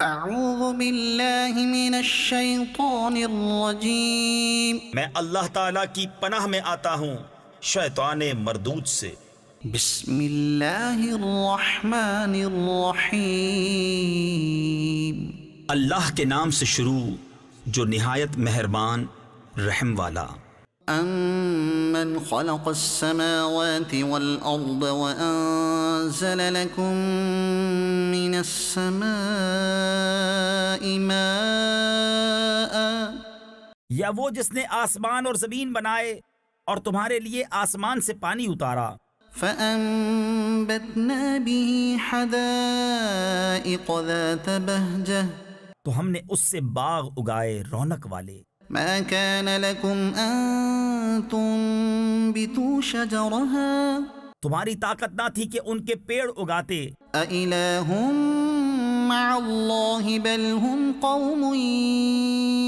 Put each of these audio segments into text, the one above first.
اعوذ باللہ من الشیطان الرجیم میں اللہ تعالیٰ کی پناہ میں آتا ہوں شیطان مردود سے۔ بسم اللہ الرحمن الرحیم اللہ کے نام سے شروع جو نہایت مہربان رحم والا۔ امن خلق السماوات والارض وانزل لكم من السماء ماء، یا وہ جس نے آسمان اور زمین بنائے اور تمہارے لیے آسمان سے پانی اتارا، فانبتنا به حدائق ذات بهجة، تو ہم نے اس سے باغ اگائے رونق والے۔ ما كان لكم أن تنبتوا شجرها تمہاری طاقت نہ تھی کہ ان کے پیڑ اگاتے۔ أإله مع الله بل هم قوم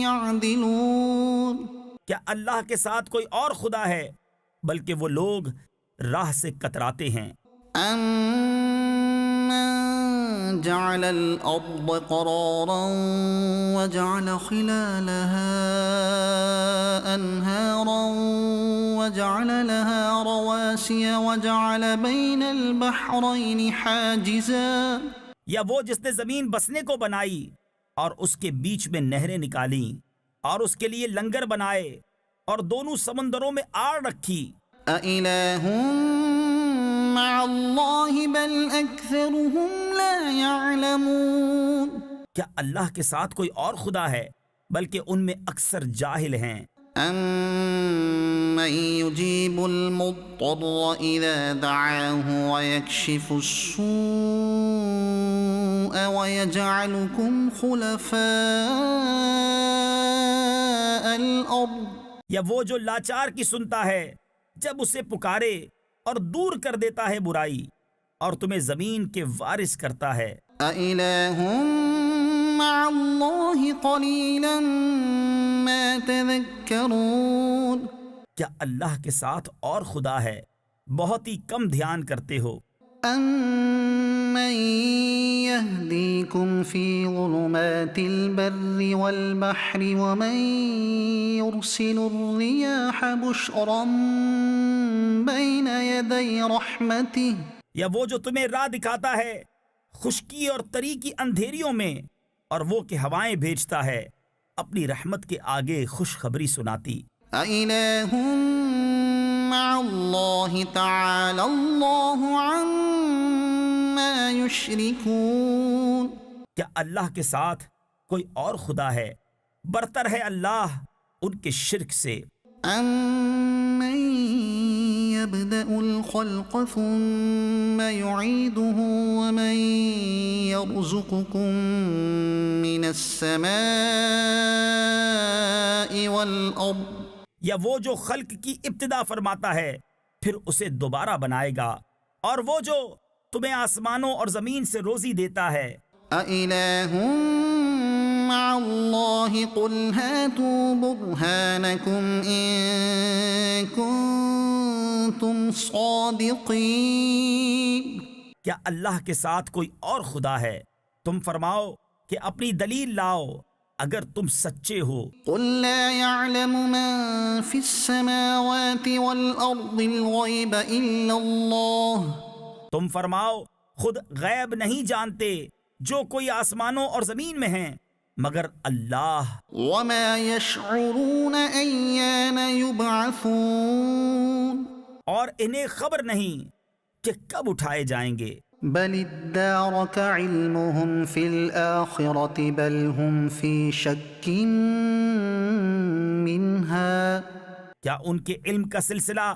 يعدلون، کیا اللہ کے ساتھ کوئی اور خدا ہے؟ بلکہ وہ لوگ راہ سے کتراتے ہیں۔ أَمَّن جَعَلَ الْأَرْضَ قَرَارًا وَجَعَلَ خِلَالَهَا أَنْهَارًا وَجَعَلَ لَهَا رَوَاسِيَ وَجَعَلَ بَيْنَ الْبَحْرَيْنِ حَاجِزًا، یا وہ جس نے زمین بسنے کو بنائی اور اس کے بیچ میں نہریں نکالیں اور اس کے لیے لنگر بنائے اور دونوں سمندروں میں آڑ رکھی۔ أَإِلَٰهٌ مَّعَ اللَّهِ بَلْ أَكْثَرُهُمْ لَا يَعْلَمُونَ، کیا اللہ کے ساتھ کوئی اور خدا ہے؟ بلکہ ان میں اکثر جاہل ہیں۔ أَمَّن يُجِيبُ الْمُضْطَرَّ إِذَا دَعَاهُ وَيَكْشِفُ السُّوءَ وَيَجْعَلُكُمْ خُلَفَاءَ الْأَرْضِ، یا وہ جو لاچار کی سنتا ہے جب اسے پکارے اور دور کر دیتا ہے برائی اور تمہیں زمین کے وارث کرتا ہے۔ أَإِلَٰهٌ مَّعَ اللَّهِ قَلِيلًا مَّا تَذَكَّرُونَ، کیا اللہ کے ساتھ اور خدا ہے؟ بہت ہی کم دھیان کرتے ہو۔ أَمَّن يَهْدِيكُمْ فِي ظُلُمَاتِ الْبَرِّ وَالْبَحْرِ وَمَن يُرْسِلُ الرِّيَاحَ بُشْرًا بَيْنَ يَدَيْ رَحْمَتِهِ، یا وہ جو تمہیں راہ دکھاتا ہے خشکی اور تری کی اندھیریوں میں، اور وہ کہ ہوائیں بھیجتا ہے اپنی رحمت کے آگے خوشخبری سناتی۔ أَإِلَٰهٌ مَّعَ اللَّهِ تَعَالَى اللَّهُ عَمَّا يُشْرِكُونَ، کیا اللہ کے ساتھ کوئی اور خدا ہے؟ برتر ہے اللہ ان کے شرک سے۔ أَمَّن يَبْدَأُ الْخَلْقَ ثُمَّ يُعِيدُهُ وَمَن يَرْزُقُكُم مِّنَ السَّمَاءِ وَالْأَرْضِ، یا وہ جو خلق کی ابتدا فرماتا ہے پھر اسے دوبارہ بنائے گا، اور وہ جو تمہیں آسمانوں اور زمین سے روزی دیتا ہے۔ أَإِلَٰهٌ مَّعَ اللَّهِ قُلْ هَاتُوا بُرْهَانَكُمْ إِن كُنتُمْ صَادِقِينَ، کیا اللہ کے ساتھ کوئی اور خدا ہے؟ تم فرماؤ کہ اپنی دلیل لاؤ اگر تم سچے ہو۔ قُل لَّا يَعْلَمُ مَن فِي السَّمَاوَاتِ وَالْأَرْضِ الْغَيْبَ إِلَّا اللَّهُ، تم فرماؤ خود غیب نہیں جانتے جو کوئی آسمانوں اور زمین میں ہیں مگر اللہ۔ وَمَا يَشْعُرُونَ أَيَّانَ يُبْعَثُونَ، اور انہیں خبر نہیں کہ کب اٹھائے جائیں گے۔ بَلِ ادَّارَكَ عِلْمُهُمْ فِي الْآخِرَةِ بَلْ هُمْ فِي شَكٍّ مِّنْهَا، کیا ان کے علم کا سلسلہ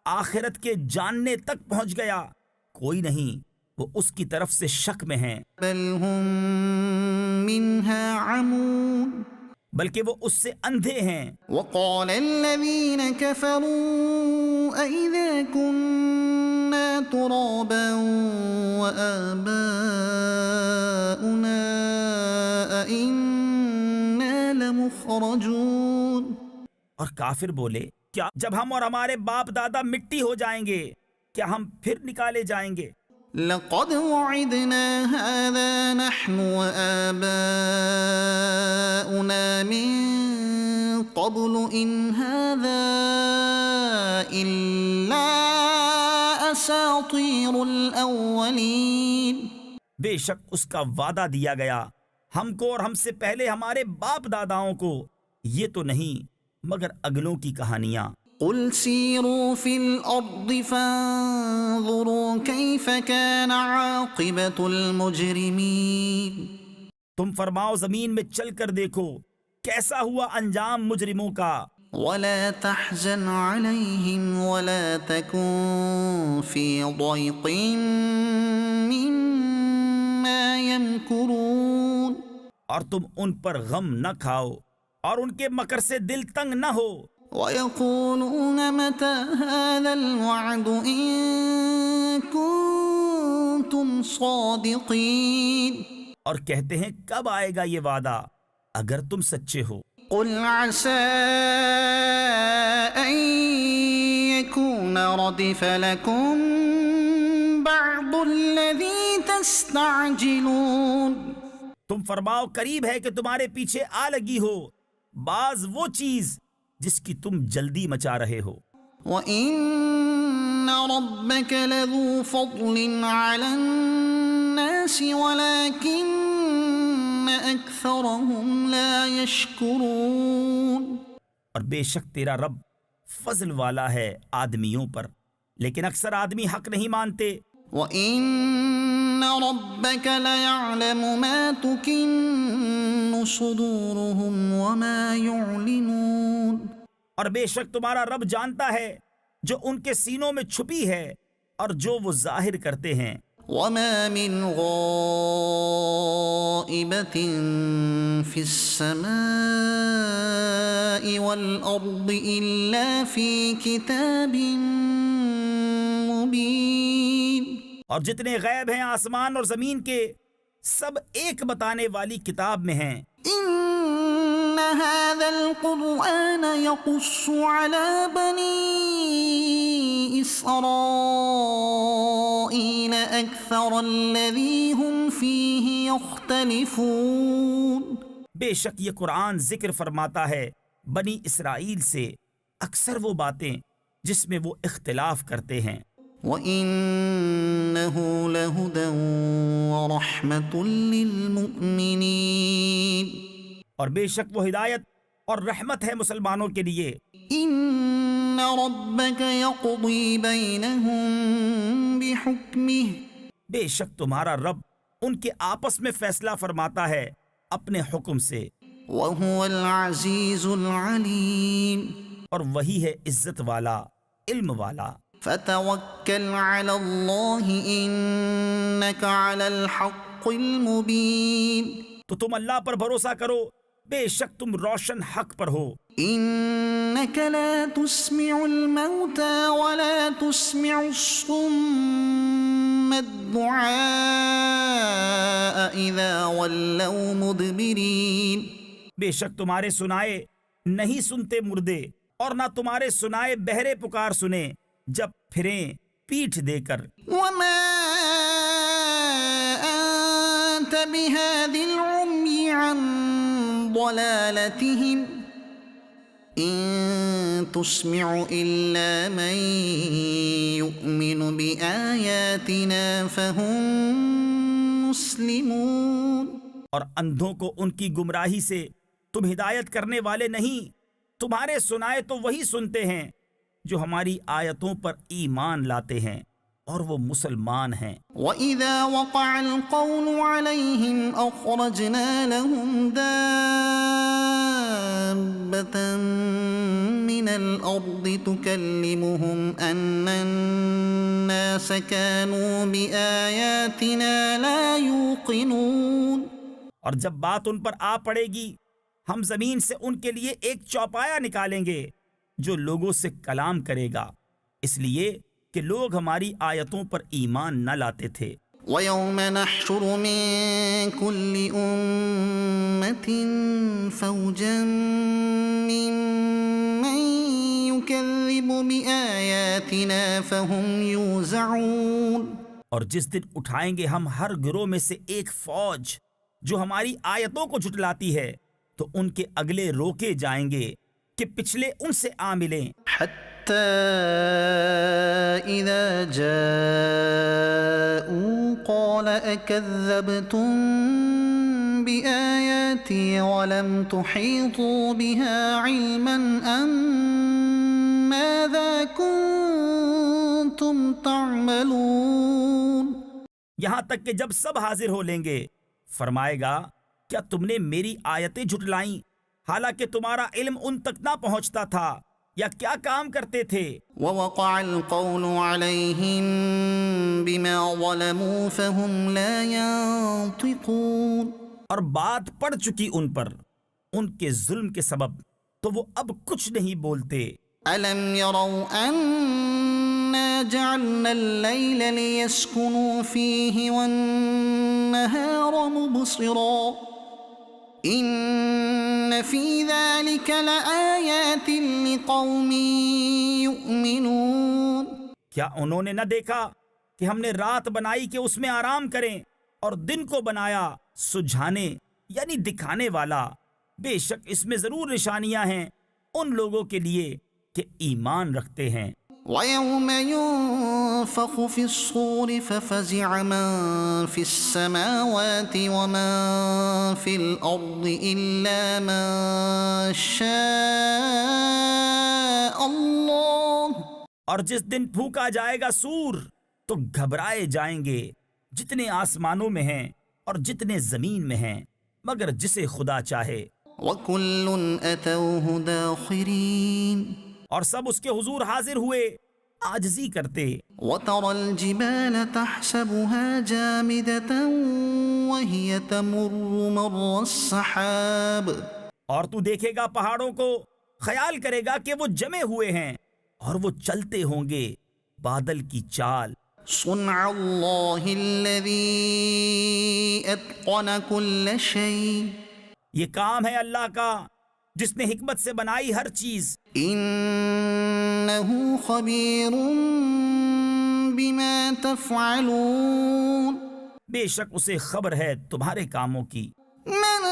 آخرت کے جاننے تک پہنچ گیا؟ کوئی نہیں، وہ اس کی طرف سے شک میں ہیں۔ بَلْ هُمْ مِنْهَا عَمُونَ، بلکہ وہ اس سے اندھے ہیں۔ وَقَالَ الَّذِينَ كَفَرُوا أَإِذَا كُنَّا تُرَابًا وَآبَاؤُنَا أَإِنَّا لَمُخْرَجُونَ، اور کافر بولے کیا جب ہم اور ہمارے باپ دادا مٹی ہو جائیں گے کیا ہم پھر نکالے جائیں گے؟ لقد وعدنا هذا نحن وآباؤنا من قبل إن هذا إلا أساطير الأولين. بے شک اس کا وعدہ دیا گیا ہم کو اور ہم سے پہلے ہمارے باپ داداؤں کو، یہ تو نہیں مگر اگلوں کی کہانیاں. قل سیروا فی الارض فانظروا کیف کان عاقبۃ المجرمین. تم فرماؤ زمین میں چل کر دیکھو کیسا ہوا انجام مجرموں کا. ولا تحزن علیہم ولا تکن فی ضیق مما یمکرون. اور تم ان پر غم نہ کھاؤ اور ان کے مکر سے دل تنگ نہ ہو. وَيَقُولُونَ مَتَى هَذَا الْوَعْدُ إِن كُنتُمْ صَادِقِينَ. اور کہتے ہیں کب آئے گا یہ وعدہ اگر تم سچے ہو. قُلْ عَسَىٰ أَن يَكُونَ رَدِفَ لَكُم بَعْضُ الَّذِي تَسْتَعْجِلُونَ. تم فرماؤ قریب ہے کہ تمہارے پیچھے آ لگی ہو بعض وہ چیز جس کی تم جلدی مچا رہے ہو. وَإِنَّ رَبَّكَ لَذُو فَضْلٍ عَلَى النَّاسِ وَلَكِنَّ أَكْثَرَهُمْ لَا يَشْكُرُونَ. اور بے شک تیرا رب فضل والا ہے آدمیوں پر لیکن اکثر آدمی حق نہیں مانتے. وَإِنَّ رَبَّكَ لَيَعْلَمُ مَا تُكِنُّ صُدُورُهُمْ وَمَا يُعْلِنُونَ. اور بے شک تمہارا رب جانتا ہے جو ان کے سینوں میں چھپی ہے اور جو وہ ظاہر کرتے ہیں. وَمَا مِنْ غَائِبَةٍ فِي السَّمَاءِ وَالْأَرْضِ إِلَّا فِي كِتَابٍ مُبِينٍ. اور جتنے غیب ہیں آسمان اور زمین کے سب ایک بتانے والی کتاب میں ہیں. إِنَّ هَذَا الْقُرْآنَ يَقُصُّ عَلَى بَنِي إِسْرَائِيلَ أَكْثَرَ الَّذِي هُمْ فِيهِ يَخْتَلِفُونَ. بے شک یہ قرآن ذکر فرماتا ہے بنی اسرائیل سے اکثر وہ باتیں جس میں وہ اختلاف کرتے ہیں. وَإِنَّهُ لَهُدًى وَرَحْمَةٌ لِّلْمُؤْمِنِينَ. اور بے شک وہ ہدایت اور رحمت ہے مسلمانوں کے لیے. إِنَّ رَبَّكَ يَقْضِي بَيْنَهُم بِحُكْمِهِ. بے شک تمہارا رب ان کے آپس میں فیصلہ فرماتا ہے اپنے حکم سے. وَهُوَ الْعَزِيزُ الْعَلِيمُ. اور وہی ہے عزت والا علم والا. فَتَوَكَّلْ عَلَى اللَّهِ إِنَّكَ عَلَى الْحَقِّ الْمُبِينِ. تو تم اللہ پر بھروسہ کرو بے شک تم روشن حق پر ہو. إِنَّكَ لَا تُسْمِعُ الْمَوْتَى وَلَا تُسْمِعُ الصُّمَّ الدُّعَاءَ إِذَا وَلَّوْا مُدْبِرِينَ. بے شک تمہارے سنائے نہیں سنتے مردے اور نہ تمہارے سنائے بہرے پکار سنے جب پھریں پیٹھ دے کر. وَمَا أَنتَ بِهَادِ الْعُمْيِ عَنْ ضَلَالَتِهِمْ إِن تُسْمِعُ إِلَّا مَن يُؤْمِنُ بِآيَاتِنَا فَهُمْ مُسْلِمُونَ. اور اندھوں کو ان کی گمراہی سے تم ہدایت کرنے والے نہیں، تمہارے سنائے تو وہی سنتے ہیں جو ہماری آیتوں پر ایمان لاتے ہیں اور وہ مسلمان ہیں. وَإِذَا وَقَعَ الْقَوْلُ عَلَيْهِمْ أَخْرَجْنَا لَهُمْ دَابَّةً مِّنَ الْأَرْضِ تُكَلِّمُهُمْ أَنَّ النَّاسَ كَانُوا بِآيَاتِنَا لَا يُوقِنُونَ. اور جب بات ان پر آ پڑے گی ہم زمین سے ان کے لیے ایک چوپایا نکالیں گے جو لوگوں سے کلام کرے گا، اس لیے کہ لوگ ہماری آیتوں پر ایمان نہ لاتے تھے. وَيَوْمَ نَحْشُرُ مِن كُلِّ أُمَّةٍ فَوْجًا مِّمَّن يُكَذِّبُ بِآيَاتِنَا فَهُمْ يُوزَعُونَ. اور جس دن اٹھائیں گے ہم ہر گروہ میں سے ایک فوج جو ہماری آیتوں کو جھٹلاتی ہے، تو ان کے اگلے روکے جائیں گے کہ پچھلے ان سے آ ملیں، حتى إذا جاءوا قال أكذبتم بآياتي ولم تحيطوا بها علما أم ماذا كنتم تعملون. یہاں تک کہ جب سب حاضر ہو لیں گے فرمائے گا کیا تم نے میری آیتیں جھٹلائیں حالانکہ تمہارا علم ان تک نہ پہنچتا تھا، یا کیا کام کرتے تھے؟ ووقع القول عليهم بما ظلموا فهم لا ينطقون. اور بات پڑ چکی ان پر ان کے ظلم کے سبب، تو وہ اب کچھ نہیں بولتے۔ ألم يروا أنا جعلنا الليل ليسكنوا فيه والنهار مبصرا إن في ذلك لآيات لقوم يؤمنون. کیا انہوں نے نہ دیکھا کہ ہم نے رات بنائی کہ اس میں آرام کریں اور دن کو بنایا سجھانے یعنی دکھانے والا؟ بے شک اس میں ضرور نشانیاں ہیں ان لوگوں کے لیے کہ ایمان رکھتے ہیں۔ وَيَوْمَ يُنفَخُ فِي الصُّورِ فَفَزِعَ مَن فِي السَّمَاوَاتِ وَمَن فِي الْأَرْضِ إِلَّا مَن شَاءَ اللَّهُ. اور جس دن پھونکا جائے گا سور تو گھبرائے جائیں گے جتنے آسمانوں میں ہیں اور جتنے زمین میں ہیں مگر جسے خدا چاہے، وَكُلٌّ أَتَوْهُ دَاخِرِينَ. اور سب اس کے حضور حاضر ہوئے عاجزی کرتے۔ وَتَرَى الْجِبَالَ تَحْسَبُهَا جَامِدَةً وَهِيَ تَمُرُّ مَرَّ السَّحَابِ. اور تو دیکھے گا پہاڑوں کو، خیال کرے گا کہ وہ جمے ہوئے ہیں اور وہ چلتے ہوں گے بادل کی چال۔ صُنْعَ اللَّهِ الَّذِي أَتْقَنَ كُلَّ شَيْءٍ. یہ کام ہے اللہ کا جس نے حکمت سے بنائی ہر چیز۔ إِنَّهُ خَبِيرٌ بِمَا تَفْعَلُونَ. بے شک اسے خبر ہے تمہارے کاموں کی۔ مَنْ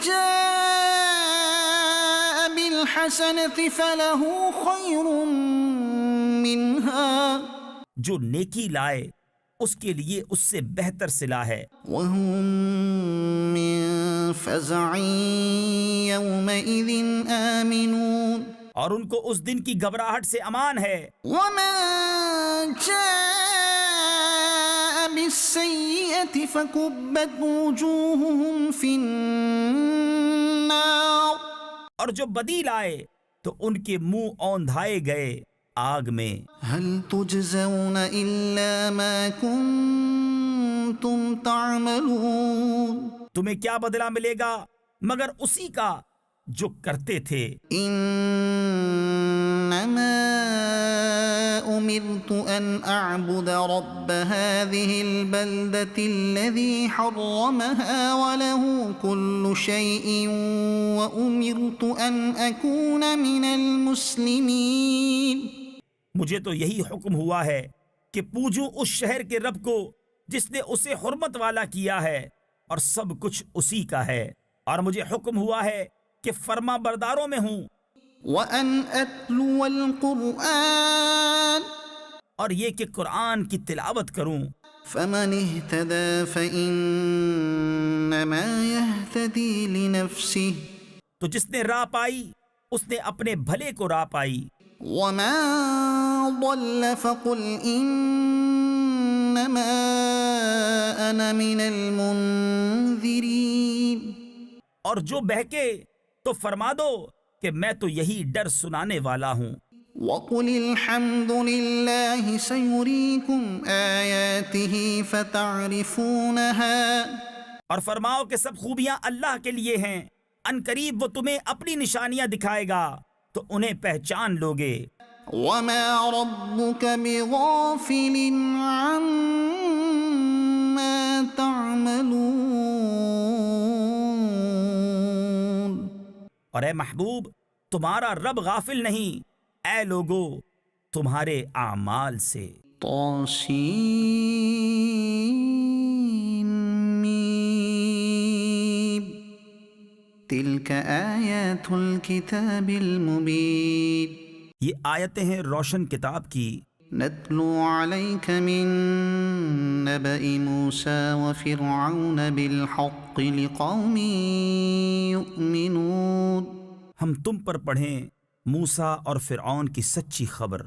جَاءَ بِالْحَسَنَةِ فَلَهُ خَيْرٌ مِّنْهَا. جو نیکی لائے اس کے لیے اس سے بہتر صلہ ہے، وَهُمْ مِنْ فَزَعٍ يَوْمَئِذٍ آمِنُونَ. اور ان کو اس دن کی گھبراہٹ سے امان ہے۔ وَمَنْ جَاءَ بِالسَّيِّئَةِ فَكُبَّتْ وُجُوهُهُمْ فِي النَّارِ. اور جو بدی لائے تو ان کے منہ اوندھائے گئے آگ میں۔ هَلْ تُجْزَوْنَ إِلَّا مَا كُنْتُمْ تَعْمَلُونَ. تمہیں کیا بدلہ ملے گا مگر اسی کا جو کرتے تھے۔ إِنَّمَا أُمِرْتُ أَنْ أَعْبُدَ رَبَّ هَذِهِ الْبَلْدَةِ الَّذِي حَرَّمَهَا وَلَهُ كُلُّ شَيْءٍ وَأُمِرْتُ أَنْ أَكُونَ مِنَ الْمُسْلِمِينَ. مجھے تو یہی حکم ہوا ہے کہ پوجوں اس شہر کے رب کو جس نے اسے حرمت والا کیا ہے اور سب کچھ اسی کا ہے، اور مجھے حکم ہوا ہے کہ فرما برداروں میں ہوں، وَأَنْ أَتْلُوَ الْقُرْآنَ. اور یہ کہ قرآن کی تلاوت کروں۔ فَمَنِ اهْتَدَى فَإِنَّمَا يَهْتَدِي لِنَفْسِهِ. تو جس نے راہ پائی اس نے اپنے بھلے کو راہ پائی، وَمَن ضَلَّ فَقُلْ إِنَّمَا أَنَا مِنَ الْمُنذِرِينَ. اور جو بہکے تو فرما دو کہ میں تو یہی ڈر سنانے والا ہوں۔ وَقُلِ الْحَمْدُ لِلَّهِ سَيُرِيكُمْ آيَاتِهِ فَتَعْرِفُونَهَا. اور فرماؤ کہ سب خوبیاں اللہ کے لیے ہیں، ان قریب وہ تمہیں اپنی نشانیاں دکھائے گا تو انہیں پہچان لوگے۔ وَمَا رَبُّكَ بِغَافِلٍ عَمَّا تَعْمَلُونَ. اور اے محبوب تمہارا رب غافل نہیں اے لوگو تمہارے اعمال سے۔ طاسين ميم تلك آیات الکتاب المبین یہ آیتیں ہیں روشن کتاب کی، نتلو علیک من نبأ موسیٰ وفرعون بالحق لقوم یؤمنون، ہم تم پر پڑھیں موسیٰ اور فرعون کی سچی خبر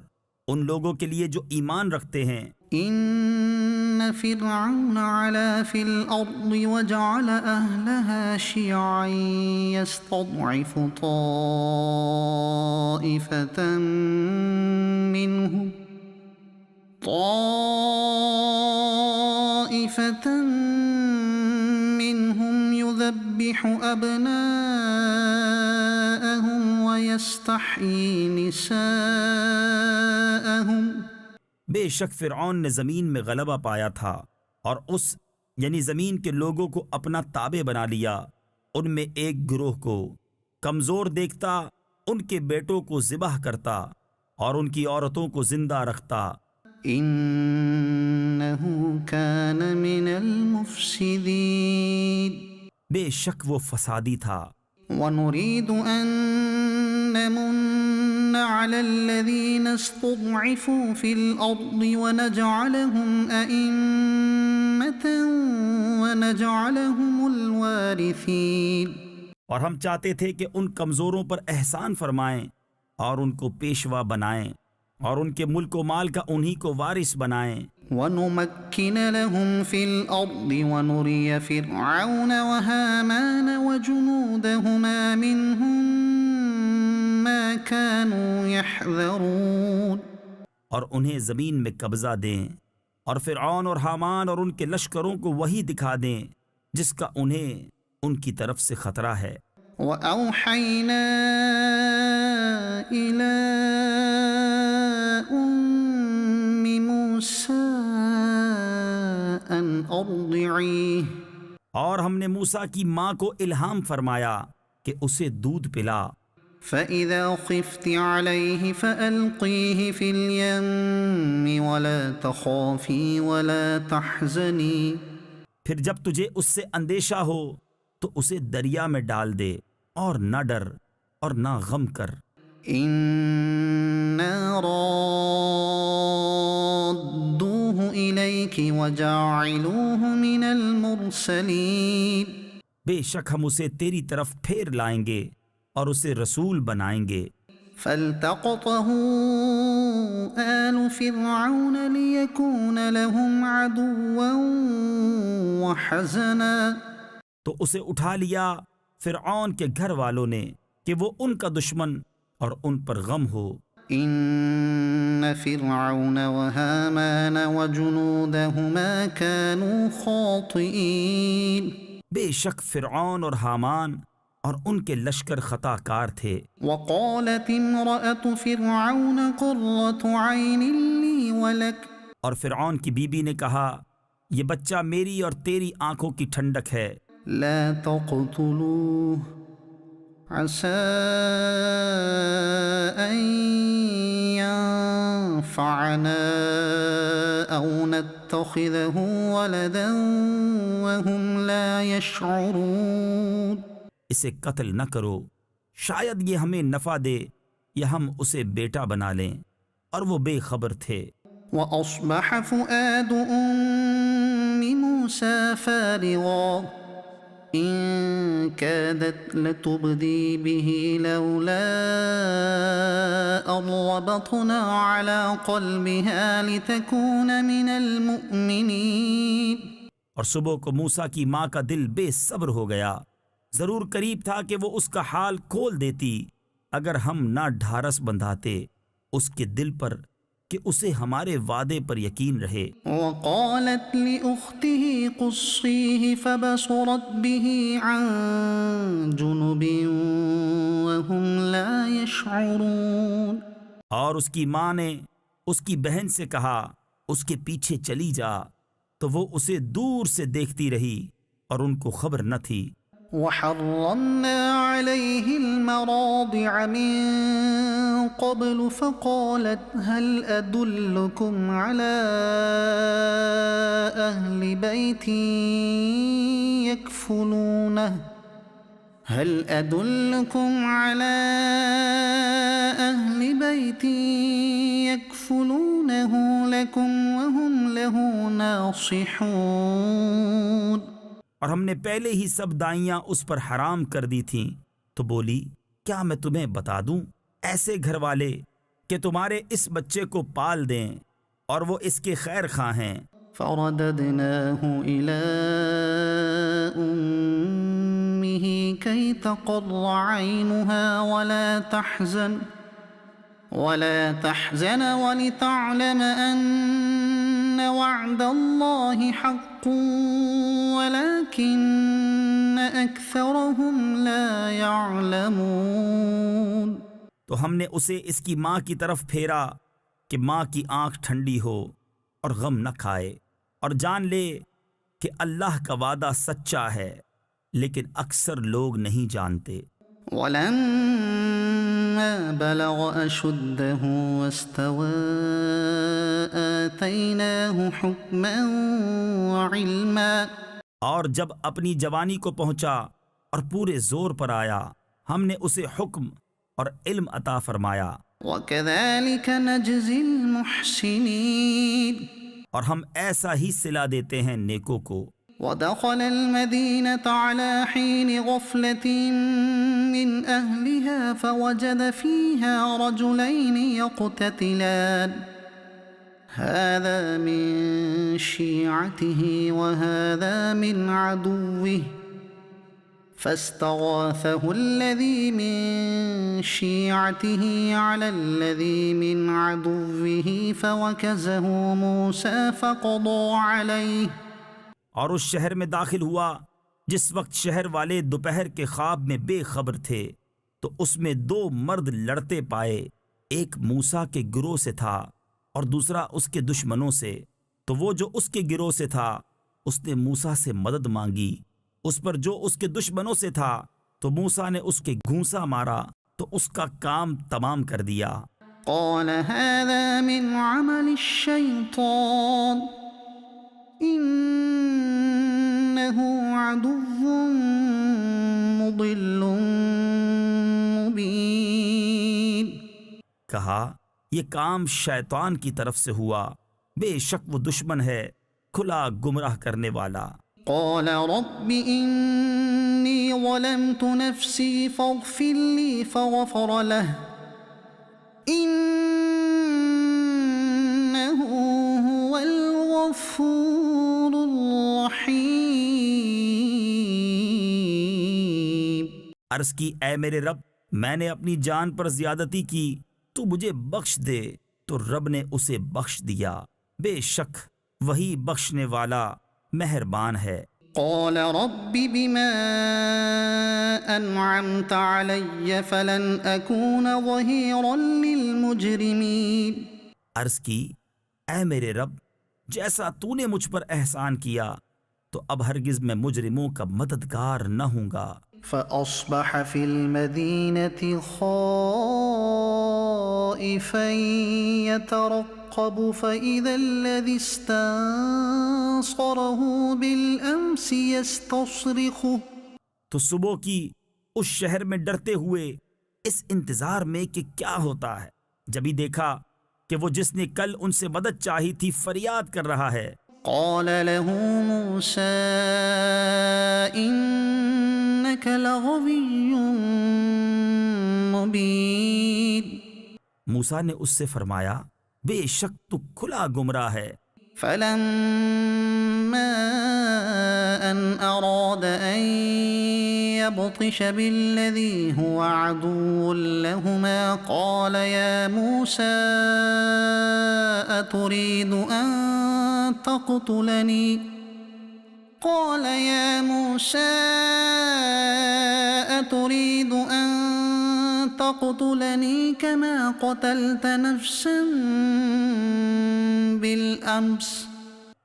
ان لوگوں کے لیے جو ایمان رکھتے ہیں۔ ان فرعون علا فی الارض وجعل اہلها شیعا یستضعف طائفة منهم يذبح أبناءهم ويستحيي نساءهم۔ بے شک فرعون نے زمین میں غلبہ پایا تھا اور اس یعنی زمین کے لوگوں کو اپنا تابع بنا لیا، ان میں ایک گروہ کو کمزور دیکھتا، ان کے بیٹوں کو ذبح کرتا اور ان کی عورتوں کو زندہ رکھتا۔ انه كان من المفسدين، بے شک وہ فسادی تھا۔ ونريد ان نمن على الذين استضعفوا في الارض ونجعلهم ائمة ونجعلهم الوارثين، اور ہم چاہتے تھے کہ ان کمزوروں پر احسان فرمائیں اور ان کو پیشوا بنائیں اور ان کے ملک و مال کا انہی کو وارث بنائیں۔ ونمكن لهم في الأرض ونري فرعون وهامان وجنودهما منهم ما كانوا يحذرون، اور انہیں زمین میں قبضہ دیں اور فرعون اور حامان اور ان کے لشکروں کو وہی دکھا دیں جس کا انہیں ان کی طرف سے خطرہ ہے۔ وأوحينا إلى أم موسى أن أرضعيه، اور ہم نے موسیٰ کی ماں کو الہام فرمایا کہ اسے دودھ پلا۔ فإذا خفت عليه فألقيه في اليم ولا تخافي ولا تحزني، پھر جب تجھے اس سے اندیشہ ہو تو اسے دریا میں ڈال دے اور نہ ڈر اور نہ غم کر۔ إنا رادوه إليك وجاعلوه من المرسلين، بے شک ہم اسے تیری طرف پھیر لائیں گے اور اسے رسول بنائیں گے۔ فالتقطه آل فرعون ليكون لهم عدوا وحزنا، تو اسے اٹھا لیا فرعون کے گھر والوں نے کہ وہ ان کا دشمن اور ان پر غم ہو۔ ان فرعون وهامان وجنودهما كانوا خاطئين، بے شک فرعون اور حامان اور ان کے لشکر خطا کار تھے۔ وقالت امرأة فرعون قرة عين لي ولك، اور فرعون کی بیوی نے کہا یہ بچہ میری اور تیری آنکھوں کی ٹھنڈک ہے، لا تقتلوه عسى أن ينفعنا أو نتخذه ولدا وهم لا يشعرون، اسے قتل نہ کرو، شاید یہ ہمیں نفع دے یا ہم اسے بیٹا بنا لیں، اور وہ بے خبر تھے۔ وأصبح فؤاد أم موسى فارغا إن كادت لتبدي به لولا أن ربطنا على قلبها لتكون من المؤمنين، اور صبح کو موسیٰ کی ماں کا دل بے صبر ہو گیا، ضرور قریب تھا کہ وہ اس کا حال کھول دیتی اگر ہم نہ ڈھارس بندھاتے اس کے دل پر کہ اسے ہمارے وعدے پر یقین رہے۔ وقالت لأخته قصيه فبصرت به عن جنب وهم لا يشعرون، اور اس کی ماں نے اس کی بہن سے کہا اس کے پیچھے چلی جا، تو وہ اسے دور سے دیکھتی رہی اور ان کو خبر نہ تھی۔ وحرمنا عليه المراضع من قبل فقالت هل أدلكم على أهل بيت يكفلونه هل أدلكم على أهل بيت يكفلونه لكم وهم له ناصحون۔ اور ہم نے پہلے ہی سب دائیاں اس پر حرام کر دی تھیں، تو بولی کیا میں تمہیں بتا دوں ایسے گھر والے کہ تمہارے اس بچے کو پال دیں اور وہ اس کے خیر خواہ ہیں۔ فرددناه إلى أمه كي تقر عينها ولا تحزن ولتعلم أن وعد الله حق ولكن أكثرهم لا يعلمون۔ تو ہم نے اسے اس کی ماں کی طرف پھیرا کہ ماں کی آنکھ ٹھنڈی ہو اور غم نہ کھائے اور جان لے کہ اللہ کا وعدہ سچا ہے، لیکن اکثر لوگ نہیں جانتے۔ ولما بلغ أشده واستوى آتيناه حكما وعلما۔ اور جب اپنی جوانی کو پہنچا اور پورے زور پر آیا، ہم نے اسے حکم اور علم عطا فرمایا۔ وكذلك نجزي المحسنين۔ اور ہم ایسا ہی صلہ دیتے ہیں نیکوں کو۔ ودخل المدينة على حين غفلة من أهلها فوجد فيها رجلين يقتتلان هذا من شيعته وهذا من عدوه فاستغاثه الذي من شيعته على الذي من عدوه فوكزه موسى فقضى عليه۔ اور اس شہر میں داخل ہوا جس وقت شہر والے دوپہر کے خواب میں بے خبر تھے، تو اس میں دو مرد لڑتے پائے، ایک موسیٰ کے گروہ سے تھا اور دوسرا اس کے دشمنوں سے۔ تو وہ جو اس کے گروہ سے تھا اس نے موسیٰ سے مدد مانگی، اس پر جو اس کے دشمنوں سے تھا تو موسیٰ نے اس کے گھونسا مارا تو اس کا کام تمام کر دیا۔ قال هذا من عمل الشيطان إنه عدو مضل مبين۔ کہا یہ کام شیطان کی طرف سے ہوا، بے شک وہ دشمن ہے کھلا گمراہ کرنے والا۔ قال رب إني ظلمت نفسي فاغفر لي فغفر له إنه هو الغفور الرحيم۔ عرض کی اے میرے رب، میں نے اپنی جان پر زیادتی کی، تو مجھے بخش دے، تو رب نے اسے بخش دیا، بے شک وہی بخشنے والا مہربان ہے۔ قال رب بما أنعمت علي فلن أكون ظهيرا للمجرمين۔ عرض کی اے میرے رب، جیسا تو نے مجھ پر احسان کیا تو اب ہرگز میں مجرموں کا مددگار نہ ہوں گا۔ فأصبح في المدينة خائفا يترقب فإذا الذي استنصره بالأمس يستصرخه۔ تو صبح کی اس شہر میں ڈرتے ہوئے اس انتظار میں کہ کیا ہوتا ہے، جبھی دیکھا کہ وہ جس نے کل ان سے مدد چاہی تھی فریاد کر رہا ہے۔ قال له موسى إنك لغوي مبين۔ موسیٰ نے اس سے فرمایا بے شک تو کھلا گمراہ ہے۔ فلما أن أراد أن يبطش بالذي هو عدو لهما قال يا موسى أتريد أن تقتلني كما قتلت نفسا بالأمس۔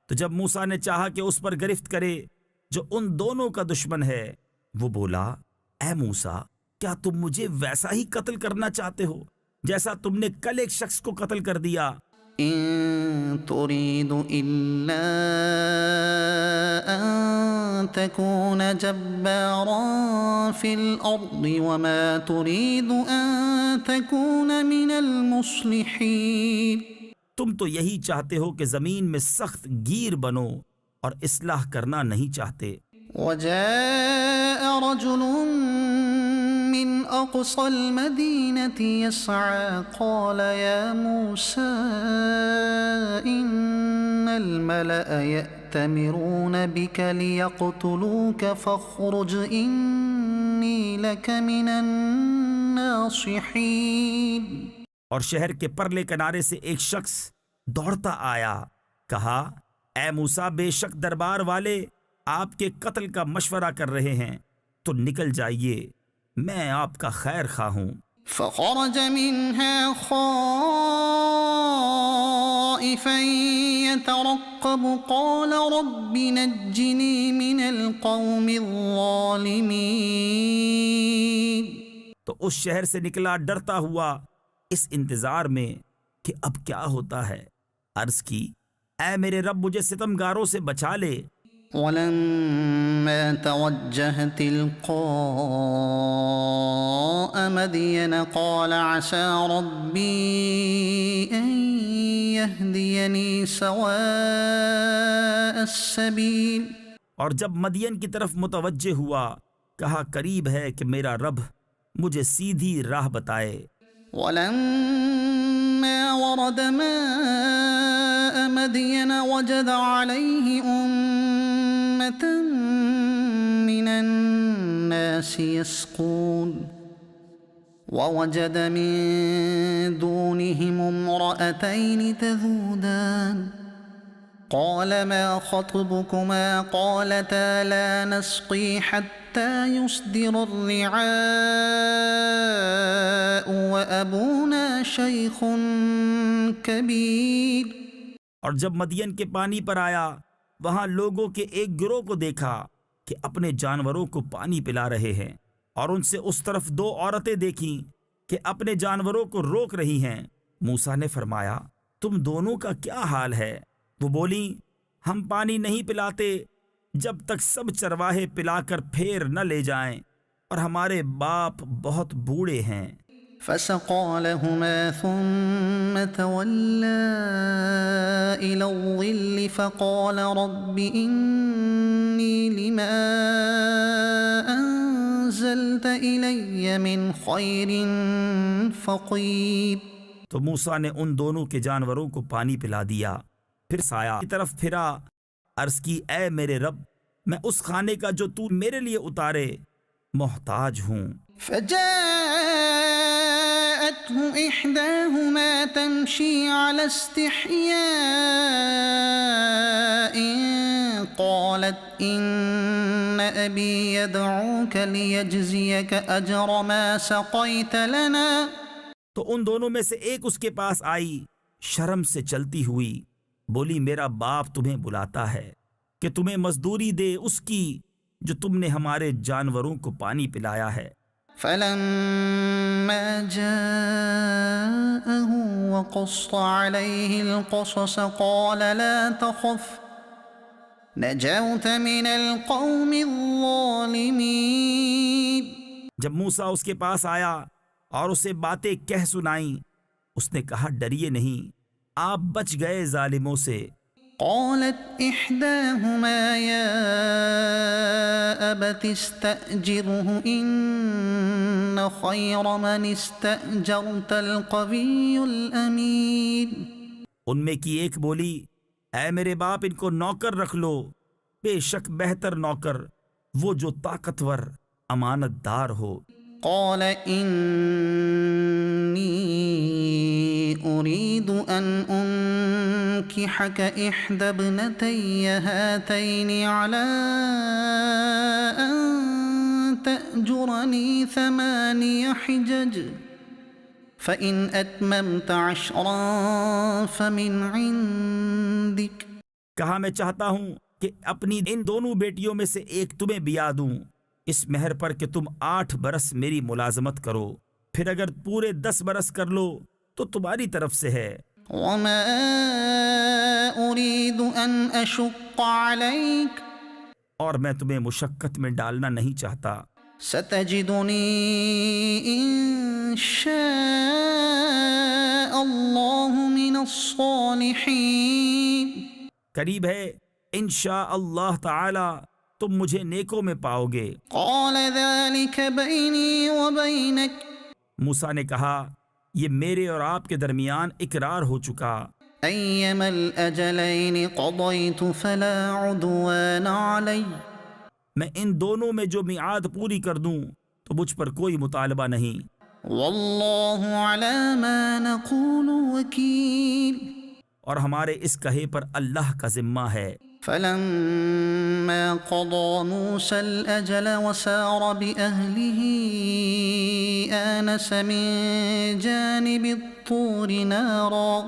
تو جب موسیٰ نے چاہا کہ اس پر گرفت کرے جو ان دونوں کا دشمن ہے، وہ بولا اے موسیٰ کیا تم مجھے ویسا ہی قتل کرنا چاہتے ہو جیسا تم نے کل ایک شخص کو قتل کر دیا؟ إن تريد إلا أن تكون جبارا في الأرض وما تريد أن تكون من المصلحين. تم تو یہی چاہتے ہو کہ زمین میں سخت گیر بنو اور اصلاح کرنا نہیں چاہتے. وجاء رجل من أقصى المدينة يسعى قال يا موسى إن الملأ يأتمرون بك ليقتلوك فاخرج إني لك من الناصحين. اور شہر کے پرلے کنارے سے ایک شخص دوڑتا آیا، کہا اے موسیٰ بے شک دربار والے آپ کے قتل کا مشورہ کر رہے ہیں، تو نکل جائیے، میں آپ کا خیر خواہ ہوں. فخرج منها خائفا يترقب قال رب نجني من القوم الظالمين. تو اس شہر سے نکلا ڈرتا ہوا اس انتظار میں کہ اب کیا ہوتا ہے. عرض کی اے میرے رب مجھے ستمگاروں سے بچا لے. ولما توجه تلقاء مدين قال عسى ربي أن يهديني سواء السبيل. اور جب مدین کی طرف متوجہ ہوا کہا قریب ہے کہ میرا رب مجھے سیدھی راہ بتائے. ولما ورد ماء مدين وجد عليه أمة من الناس يسقون ووجد من دونهم امرأتين تذودان قال ما خطبكما قالتا لا نسقي حتى يصدر الرعاء وأبونا شيخ كبير. اور جب مدین کے پانی پر آیا وہاں لوگوں کے ایک گروہ کو دیکھا کہ اپنے جانوروں کو پانی پلا رہے ہیں، اور ان سے اس طرف دو عورتیں دیکھیں کہ اپنے جانوروں کو روک رہی ہیں. موسیٰ نے فرمایا تم دونوں کا کیا حال ہے؟ وہ بولیں ہم پانی نہیں پلاتے جب تک سب چرواہے پلا کر پھیر نہ لے جائیں، اور ہمارے باپ بہت بوڑھے ہیں. فسقى لهما ثم تولى إلى الظل فقال رب إني لما أنزلت إلي من خير فقير. تو موسیٰ نے ان دونوں کے جانوروں کو پانی پلا دیا، پھر سایہ کی طرف پھرا، عرض کی اے میرے رب میں اس کھانے کا جو تو میرے لیے اتارے محتاج ہوں. فجاءته إحداهما تمشي على استحياء قالت إن أبي يدعوك ليجزيك أجر ما سقيت لنا. تو ان دونوں میں سے ایک اس کے پاس آئی شرم سے چلتی ہوئی، بولی میرا باپ تمہیں بلاتا ہے کہ تمہیں مزدوری دے اس کی جو تم نے ہمارے جانوروں کو پانی پلایا ہے. فلما جاءه وقص عليه القصص قال لا تخف نجوت من القوم الظالمين. جب موسیٰ اس کے پاس آیا اور اسے باتیں کہہ سنائیں، اس نے کہا ڈریے نہیں، آپ بچ گئے ظالموں سے. قالت إحداهما يا أبت استأجره إن خير من استأجرت القوي الأمين. ان میں کی ایک بولی اے میرے باپ ان کو نوکر رکھ لو، بے شک بہتر نوکر وہ جو طاقتور امانت دار ہو. قال إني أريد أن أنكحك إحدى ابنتي هاتين على أن تأجرني 8 حجج فإن أتممت 10 فمن عندك. کہا میں چاہتا ہوں کہ اپنی ان دونوں بیٹیوں میں سے ایک تمہیں بیاہ دوں، اس مہر پر کہ تم 8 برس میری ملازمت کرو، پھر اگر پورے 10 برس کر لو تو تمہاری طرف سے ہے۔ وما أريد أن أشق عليك اور میں تمہیں مشقت میں ڈالنا نہیں چاہتا۔ ستجدني إن شاء الله من الصالحين قریب ہے انشاء اللہ تعالی تم مجھے نیکوں میں پاؤ گے۔ قال ذلك بيني وبينك موسیٰ نے کہا یہ میرے اور آپ کے درمیان اقرار ہو چکا۔ أيما الأجلين قضيت فلا عدوان علي میں ان دونوں میں جو میعاد پوری کر دوں تو مجھ پر کوئی مطالبہ نہیں۔ والله على ما نقول وكيل اور ہمارے اس کہے پر اللہ کا ذمہ ہے۔ فلما قضى موسى الأجل وسار بأهله آنس من جانب الطور نارا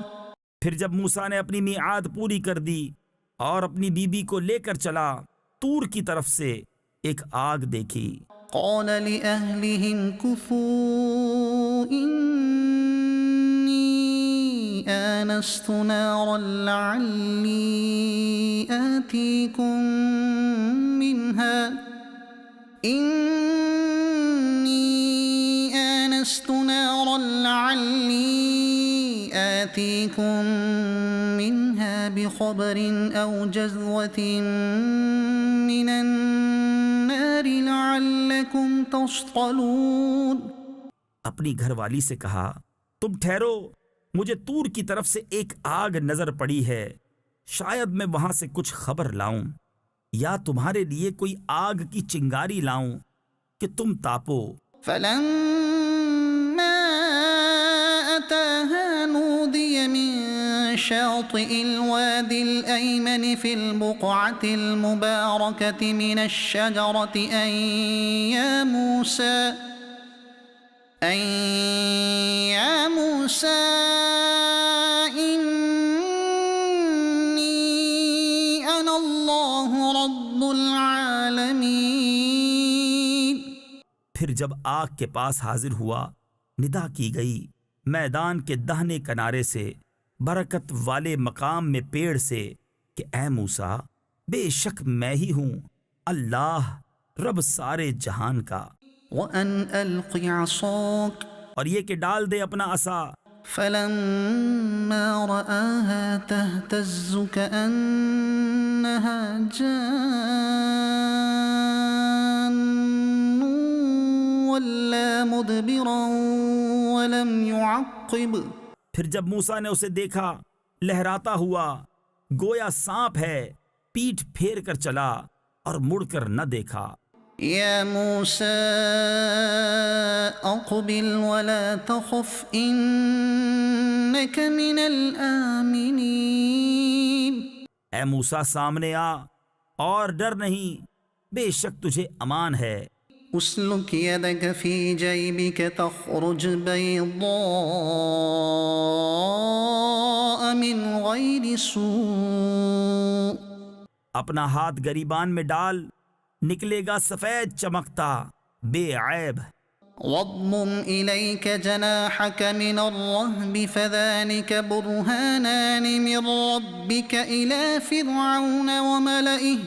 پھر جب موسیٰ نے اپنی میعاد پوری کر دی اور اپنی بیوی کو لے کر چلا، طور کی طرف سے ایک آگ دیکھی۔ قال لأهله امكثوا إني آنست نارا لعلي آتيكم منها بخبر أو جذوة من النار لعلكم تصطلون۔ اپنی گھر والی سے کہا تم ٹھہرو، مجھے طور کی طرف سے ایک آگ نظر پڑی ہے، شاید میں وہاں سے کچھ خبر لاؤں یا تمہارے لیے کوئی آگ کی چنگاری لاؤں کہ تم تاپو۔ فلما أتاها نودي من شاطئ الوادي الأيمن في البقعة المباركة من الشجرة أن يا موسى إني أنا الله رب العالمين۔ پھر جب آگ کے پاس حاضر ہوا، ندا کی گئی میدان کے دہنے کنارے سے، برکت والے مقام میں پیڑ سے کہ اے موسیٰ، بے شک میں ہی ہوں اللہ رب سارے جہان کا۔ وأن ألق عصاك اور یہ کہ ڈال دے اپنا عصا۔ فلما رآها تهتز كأنها جان ولا مدبرا ولم يعقب۔ پھر جب موسیٰ نے اسے دیکھا لہراتا ہوا گویا سانپ ہے، پیٹھ پھیر کر چلا اور مڑ کر نہ دیکھا۔ يا موسى أقبل ولا تخف إنك من الآمنين۔ اے موسیٰ سامنے آ اور ڈر نہیں، بے شک تجھے امان ہے۔ اسلك يدك في جيبك تخرج بيضاء من غير سوء۔ اپنا ہاتھ گریبان میں ڈال، نکلے گا سفید چمکتا بے عیب۔ واضمم إليك جناحك من الرهب فذلك برهانان من ربك إلى فرعون وملئه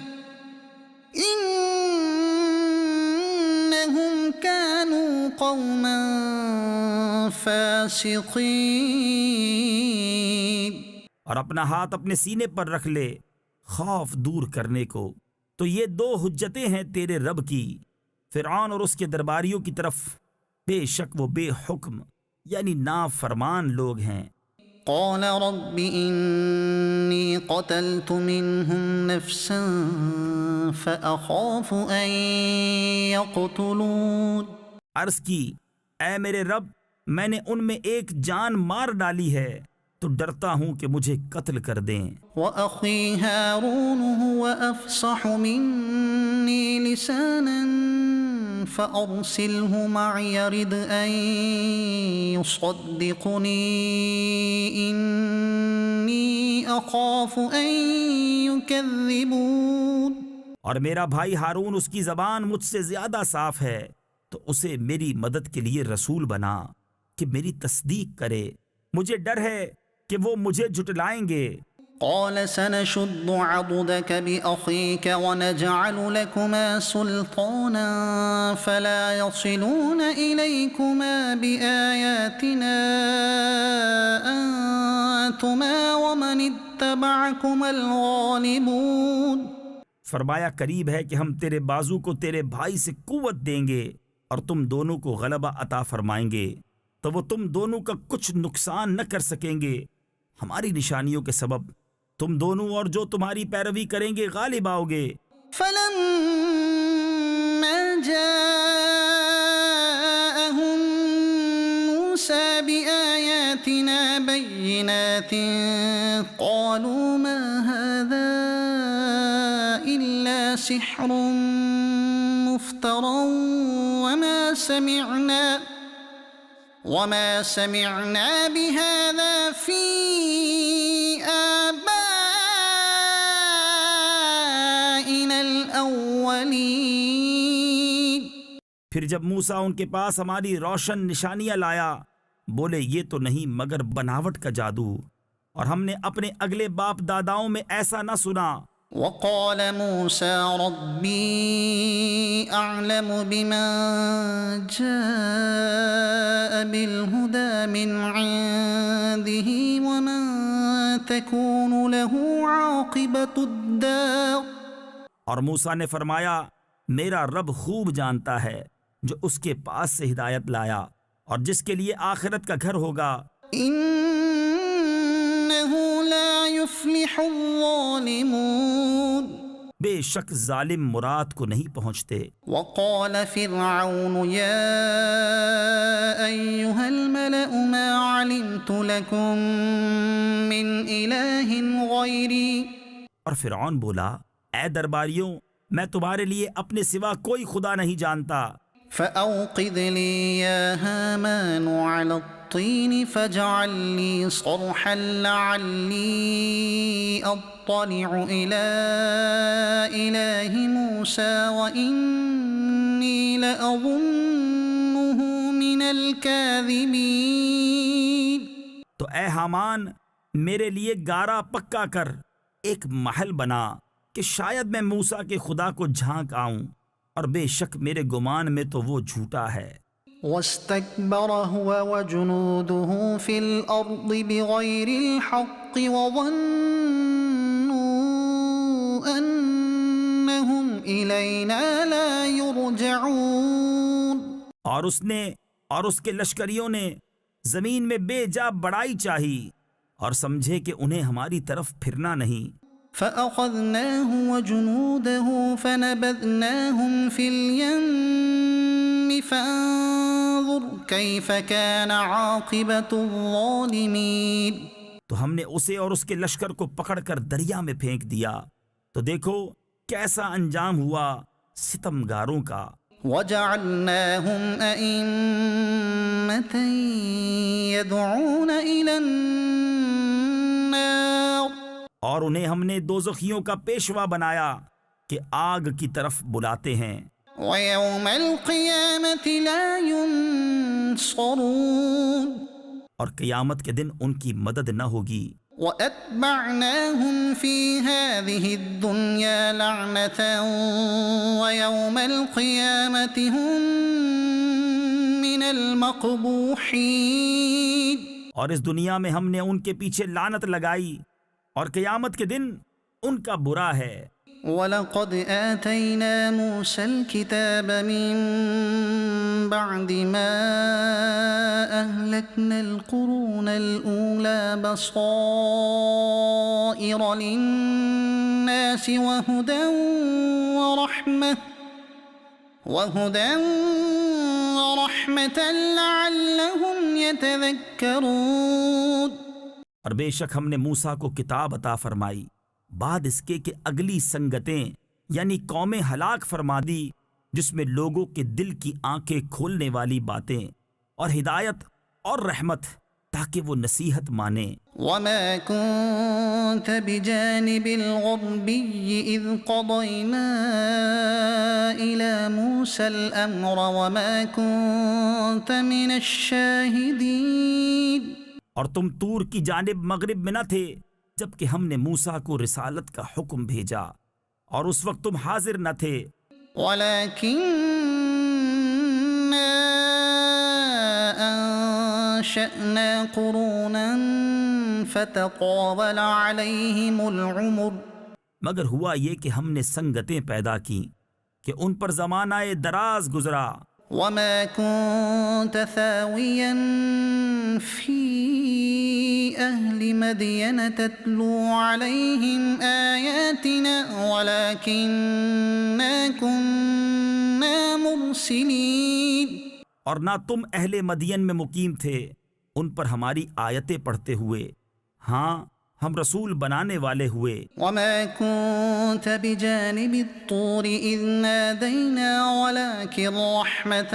إنهم كانوا قوما فاسقين۔ اور اپنا ہاتھ اپنے سینے پر رکھ لے خوف دور کرنے کو، تو یہ 2 حجتیں ہیں تیرے رب کی، فرعون اور اس کے درباریوں کی طرف، بے شک وہ بے حکم یعنی نافرمان لوگ ہیں۔ قال رب إني قتلت منهم نفسا فأخاف أن يقتلون۔ عرض کی اے میرے رب، میں نے ان میں ایک جان مار ڈالی ہے تو ڈرتا ہوں کہ مجھے قتل کر دیں۔ وأخي هارون هو أفصح مني لسانا فأرسله معي يرد أن يصدقني إني أخاف أن يكذبون۔ اور میرا بھائی ہارون اس کی زبان مجھ سے زیادہ صاف ہے، تو اسے میری مدد کے لیے رسول بنا کہ میری تصدیق کرے، مجھے ڈر ہے کہ وہ مجھے جھٹلائیں گے۔ قال سنشد عضدك بأخيك ونجعل لكما سلطانا فلا يصلون إليكما بآياتنا أنتما ومن اتبعكما الغالبون۔ فرمایا قریب ہے کہ ہم تیرے بازو کو تیرے بھائی سے قوت دیں گے اور تم دونوں کو غلبہ عطا فرمائیں گے، تو وہ تم دونوں کا کچھ نقصان نہ کر سکیں گے۔ ہماری نشانیوں کے سبب تم دونوں اور جو تمہاری پیروی کریں گے غالب آؤ گے۔ فلما جاءهم موسى بآياتنا بينات قالوا ما هذا إلا سحر مفترى وما سمعنا بهذا في آبائنا الأولين۔ پھر جب موسیٰ ان کے پاس ہماری روشن نشانیاں لایا، بولے یہ تو نہیں مگر بناوٹ کا جادو، اور ہم نے اپنے اگلے باپ داداؤں میں ایسا نہ سنا۔ وقال موسى ربي أعلم بمن جاء بالهدى من عنده ومن تكون له عاقبة الدار۔ اور موسیٰ نے فرمایا میرا رب خوب جانتا ہے جو اس کے پاس سے ہدایت لایا اور جس کے لیے آخرت کا گھر ہوگا۔ إنه لا يفلح الظالمون۔ بے شک ظالم مراد کو نہیں پہنچتے۔ وقال فرعون يا أيها الملأ ما علمت لكم من إله غيري۔ اور فرعون بولا اے درباریوں میں تمہارے لیے اپنے سوا کوئی خدا نہیں جانتا۔ فأوقد لي يا هامان على الطين فاجعل لي صرحا لعلي أطلع إلى إله موسى وإني لأظنه من الكاذبين۔ تو اے حامان میرے لیے گارا پکا کر ایک محل بنا کہ شاید میں موسیٰ کے خدا کو جھانک آؤں، اور بے شک میرے گمان میں تو وہ جھوٹا ہے۔ واستكبر هو وجنوده في الأرض بغير الحق وظنوا أنهم إلينا لا يرجعون۔ اور اس نے اور اس کے لشکریوں نے زمین میں بے جا بڑائی چاہی اور سمجھے کہ انہیں ہماری طرف پھرنا نہیں۔ فأخذناه وجنوده فنبذناهم في اليم فانظر كيف كان عاقبة الظالمين۔ تو ہم نے اسے اور اس کے لشکر کو پکڑ کر دریا میں پھینک دیا، تو دیکھو کیسا انجام ہوا ستمگاروں کا۔ وجعلناهم أئمة يدعون إلى النار۔ اور انہیں ہم نے دوزخیوں کا پیشوا بنایا کہ آگ کی طرف بلاتے ہیں۔ ويوم القيامة لا ينصرون۔ اور قیامت کے دن ان کی مدد نہ ہوگی۔ وأتبعناهم في هذه الدنيا لعنة ويوم القيامة هم من المقبوحين۔ اور اس دنیا میں ہم نے ان کے پیچھے لعنت لگائی اور قیامت کے دن ان کا برا ہے۔ وَلَقَدْ آتَيْنَا مُوسَى الْكِتَابَ مِن بَعْدِ مَا أَهْلَكْنَا الْقُرُونَ الْأُولَى بَصَائِرَ لِلنَّاسِ وَهُدًى وَرَحْمَةً لَعَلَّهُمْ يَتَذَكَّرُونَ۔ اور بے شک ہم نے موسیٰ کو کتاب عطا فرمائی بعد اس کے کہ اگلی سنگتیں یعنی قومیں ہلاک فرما دی، جس میں لوگوں کے دل کی آنکھیں کھولنے والی باتیں اور ہدایت اور رحمت تاکہ وہ نصیحت مانے۔ وما كنت بجانب الغربي إذ قضينا إلى موسى الأمر وما كنت من الشاهدين، اور تم طور کی جانب مغرب میں نہ تھے جبکہ ہم نے موسیٰ کو رسالت کا حکم بھیجا، اور اس وقت تم حاضر نہ تھے۔ ولكننا أنشأنا قرونا فتطاول عليهم العمر، مگر ہوا یہ کہ ہم نے سنگتیں پیدا کی کہ ان پر زمانہ دراز گزرا۔ وما كنت ثاويا في أهل مدين تتلو عليهم آياتنا ولكننا كنا مرسلين، اور نہ تم اہل مدین میں مقیم تھے ان پر ہماری آیتیں پڑھتے ہوئے، ہاں ہم رسول بنانے والے ہوئے۔ وما كنت بجانب الطور إذ نادينا ولكن رحمة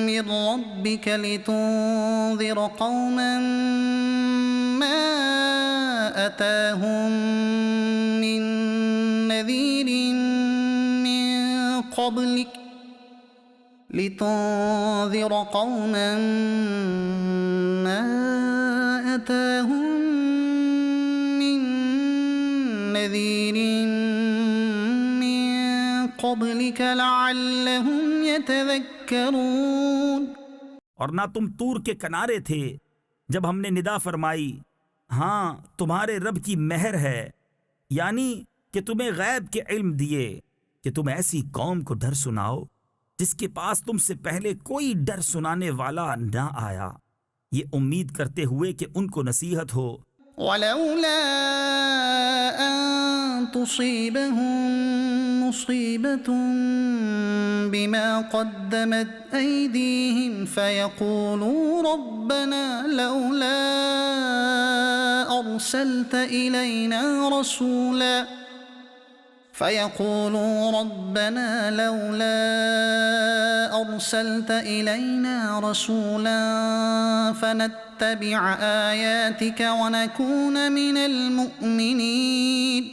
من ربك لتنذر قوما ما أتاهم من نذير من قبلك لتنذر قوما ما أتاهم نذير من قبلك لعلهم يتذكرون، اور نہ تم طور کے کنارے تھے جب ہم نے ندا فرمائی، ہاں تمہارے رب کی مہر ہے، یعنی کہ تمہیں غیب کے علم دیے کہ تم ایسی قوم کو ڈر سناؤ جس کے پاس تم سے پہلے کوئی ڈر سنانے والا نہ آیا، یہ امید کرتے ہوئے کہ ان کو نصیحت ہو۔ ولولا أن تصيبهم مصيبة بما قدمت أيديهم فيقولوا ربنا لولا أرسلت إلينا رسولا فنتبع آياتك ونكون من المؤمنين،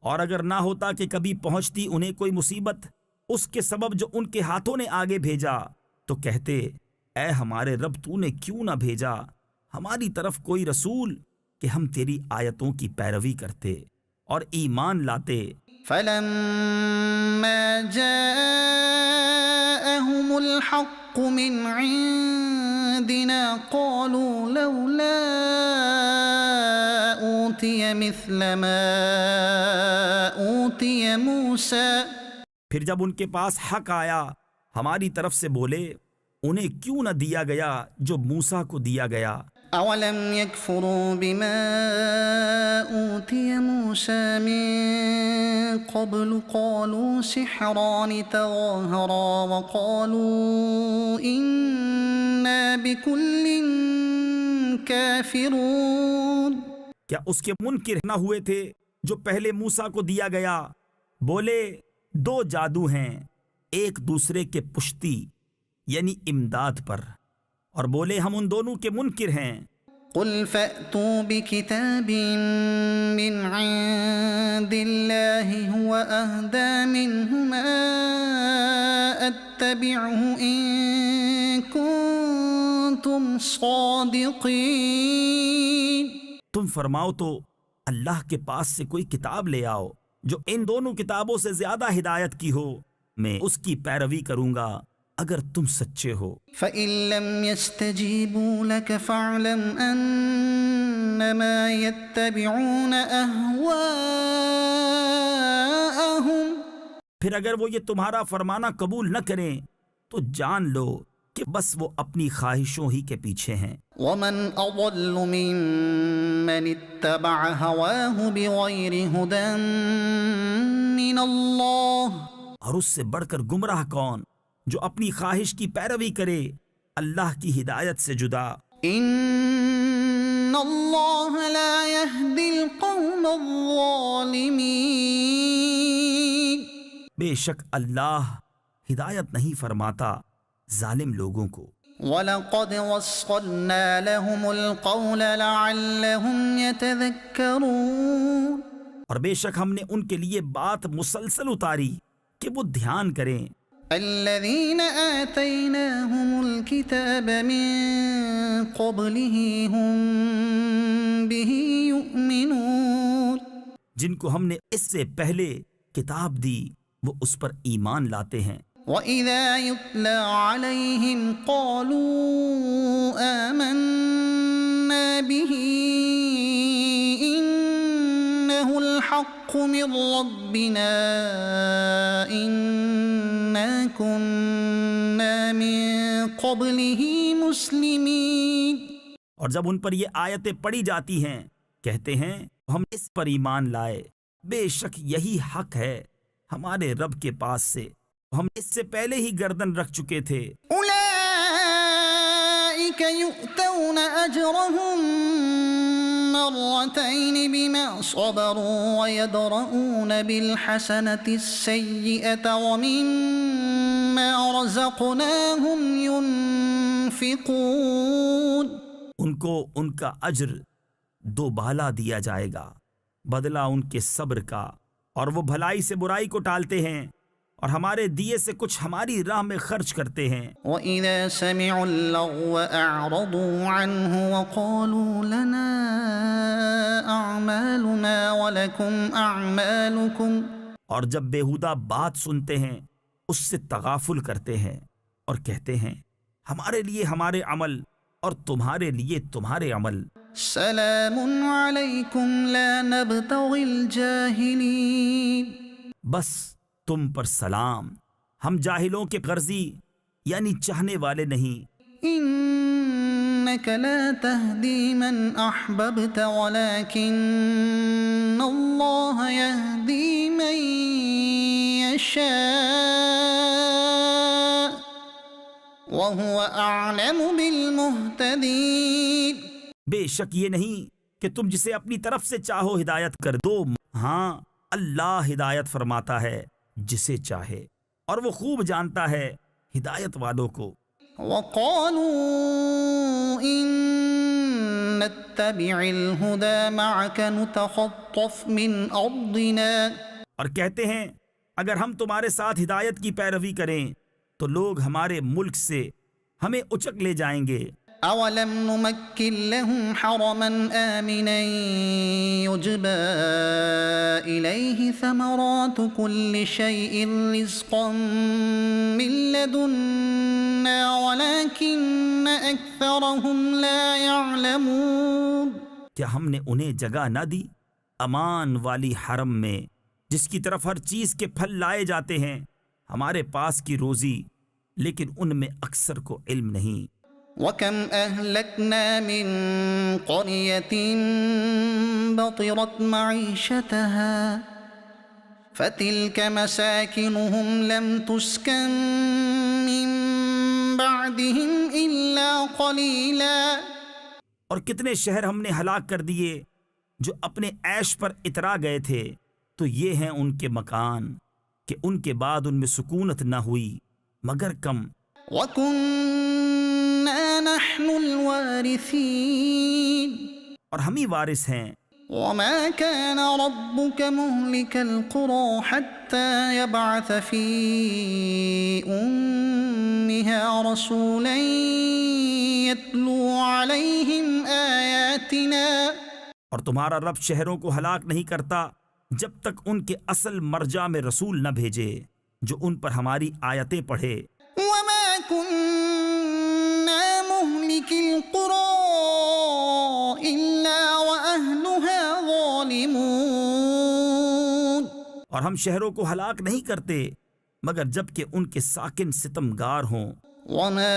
اور اگر نہ ہوتا کہ کبھی پہنچتی انہیں کوئی مصیبت اس کے سبب جو ان کے ہاتھوں نے آگے بھیجا، تو کہتے اے ہمارے رب تو نے کیوں نہ بھیجا ہماری طرف کوئی رسول کہ ہم تیری آیتوں کی پیروی کرتے اور ایمان لاتے۔ فلما جاءهم الحق من عندنا قالوا لولا أوتي مثل ما أوتي موسى، پھر جب ان کے پاس حق آیا ہماری طرف سے بولے انہیں کیوں نہ دیا گیا جو موسیٰ کو دیا گیا۔ اولم يكفروا بما اوتي موسى من قبل قالوا سحران تظاهرا وقالوا انا بكل كافرون، کیا اس کے منکر نہ ہوئے تھے جو پہلے موسیٰ کو دیا گیا؟ بولے دو جادو ہیں ایک دوسرے کے پشتی یعنی امداد پر، اور بولے ہم ان دونوں کے منکر ہیں۔ قل فأتوا بكتاب من عند الله هو أهدى منهما أتبعه إن كنتم صادقين، تم فرماؤ تو اللہ کے پاس سے کوئی کتاب لے آؤ جو ان دونوں کتابوں سے زیادہ ہدایت کی ہو، میں اس کی پیروی کروں گا اگر تم سچے ہو۔ فَإِن لَّمْ يَسْتَجِيبُوا لَكَ فَاعْلَمْ أَنَّمَا يَتَّبِعُونَ أَهْوَاءَهُمْ، پھر اگر وہ یہ تمہارا فرمانا قبول نہ کریں تو جان لو کہ بس وہ اپنی خواہشوں ہی کے پیچھے ہیں۔ وَمَنْ أَضَلُّ مِمَّنِ اتَّبَعَ هَوَاهُ بِغَيْرِ هُدًى مِّنَ اللَّهِ، اور اس سے بڑھ کر گمراہ کون جو اپنی خواہش کی پیروی کرے اللہ کی ہدایت سے جدا۔ ان اللہ لا يهدي القوم الظالمین، بے شک اللہ ہدایت نہیں فرماتا ظالم لوگوں کو۔ وَلَقَدْ وَصَّلْنَا لَهُمُ الْقَوْلَ لَعَلَّهُمْ يَتَذَكَّرُونَ، اور بے شک ہم نے ان کے لیے بات مسلسل اتاری کہ وہ دھیان کریں۔ الَّذِينَ آتَيْنَاهُمُ الْكِتَابَ مِنْ قَبْلِهِ هُمْ بِهِ يُؤْمِنُونَ، جن کو ہم نے اس سے پہلے کتاب دی وہ اس پر ایمان لاتے ہیں۔ وَإِذَا يُتْلَى عَلَيْهِمْ قَالُوا آمَنَّا بِهِ إِنَّهُ الْحَقُّ مِنْ رَبِّنَا إِنَّا كُنَّا مِنْ قَبْلِهِ مُسْلِمِينَ، اور جب ان پر یہ آیتیں پڑھی جاتی ہیں کہتے ہیں ہم اس پر ایمان لائے، بے شک یہی حق ہے ہمارے رب کے پاس سے، ہم اس سے پہلے ہی گردن رکھ چکے تھے۔ أولئك يؤتون أجرهم مرتين بما صبروا ويدرؤون بالحسنة السيئة ومما رزقناهم ينفقون، ان کو ان کا اجر دوبالا دیا جائے گا، بدلہ ان کے صبر کا، اور وہ بھلائی سے برائی کو ٹالتے ہیں اور ہمارے دیے سے کچھ ہماری راہ میں خرچ کرتے ہیں۔ وَإِذَا سَمِعُوا اللَّغْوَ أَعْرَضُوا عَنْهُ وَقَالُوا لَنَا أَعْمَالُنَا وَلَكُمْ أَعْمَالُكُمْ، اور جب بیہودہ بات سنتے ہیں اس سے تغافل کرتے ہیں اور کہتے ہیں ہمارے لیے ہمارے عمل اور تمہارے لیے تمہارے عمل۔ سلام علیکم لا نبتغی الجاہلین، بس تم پر سلام، ہم جاہلوں کے غرضی یعنی چاہنے والے نہیں۔ انک لا تہدی من احببت ولکن اللہ یہدی من یشاء وہو اعلم بالمہتدین، بے شک یہ نہیں کہ تم جسے اپنی طرف سے چاہو ہدایت کر دو، ہاں اللہ ہدایت فرماتا ہے جسے چاہے، اور وہ خوب جانتا ہے ہدایت والوں کو۔ وقالوا ان نتبع الهدى معك نتخطف من ارضنا، اور کہتے ہیں اگر ہم تمہارے ساتھ ہدایت کی پیروی کریں تو لوگ ہمارے ملک سے ہمیں اچک لے جائیں گے۔ اولم نمکن لهم حرما آمنا يجبى إليه ثمرات كل شيء رزقا من لدنا ولكن أكثرهم لا يعلمون، کیا ہم نے انہیں جگہ نہ دی امان والی حرم میں جس کی طرف ہر چیز کے پھل لائے جاتے ہیں، ہمارے پاس کی روزی، لیکن ان میں اکثر کو علم نہیں۔ وَكَمْ أَهْلَكْنَا مِنْ قَرْيَةٍ بَطِرَتْ مَعِيشَتَهَا فَتِلْكَ مَسَاكِنُهُمْ لَمْ تُسْكَنْ مِنْ بَعْدِهِمْ إِلَّا قَلِيلًا، اور کتنے شہر ہم نے ہلاک کر دیے جو اپنے عیش پر اترا گئے تھے، تو یہ ہیں ان کے مکان کہ ان کے بعد ان میں سکونت نہ ہوئی مگر کم۔ وَكُنَّا نَحْنُ الْوَارِثِينَ، اور ہم ہی وارث ہیں۔ وَمَا كَانَ رَبُّكَ مُهْلِكَ الْقُرَى حَتَّى يَبْعَثَ فِي أُمِّهَا رَسُولًا يَتْلُو عَلَيْهِمْ آيَاتِنَا، اور تمہارا رب شہروں کو ہلاک نہیں کرتا جب تک ان کے اصل مرجع میں رسول نہ بھیجے جو ان پر ہماری آیتیں پڑھے۔ وَمَا كُنَّا مُهْلِكِ الْقُرَى إِلَّا وَأَهْلُهَا ظَالِمُونَ، اور ہم شہروں کو ہلاک نہیں کرتے مگر جب کہ ان کے ساکن ستمگار ہوں۔ وَمَا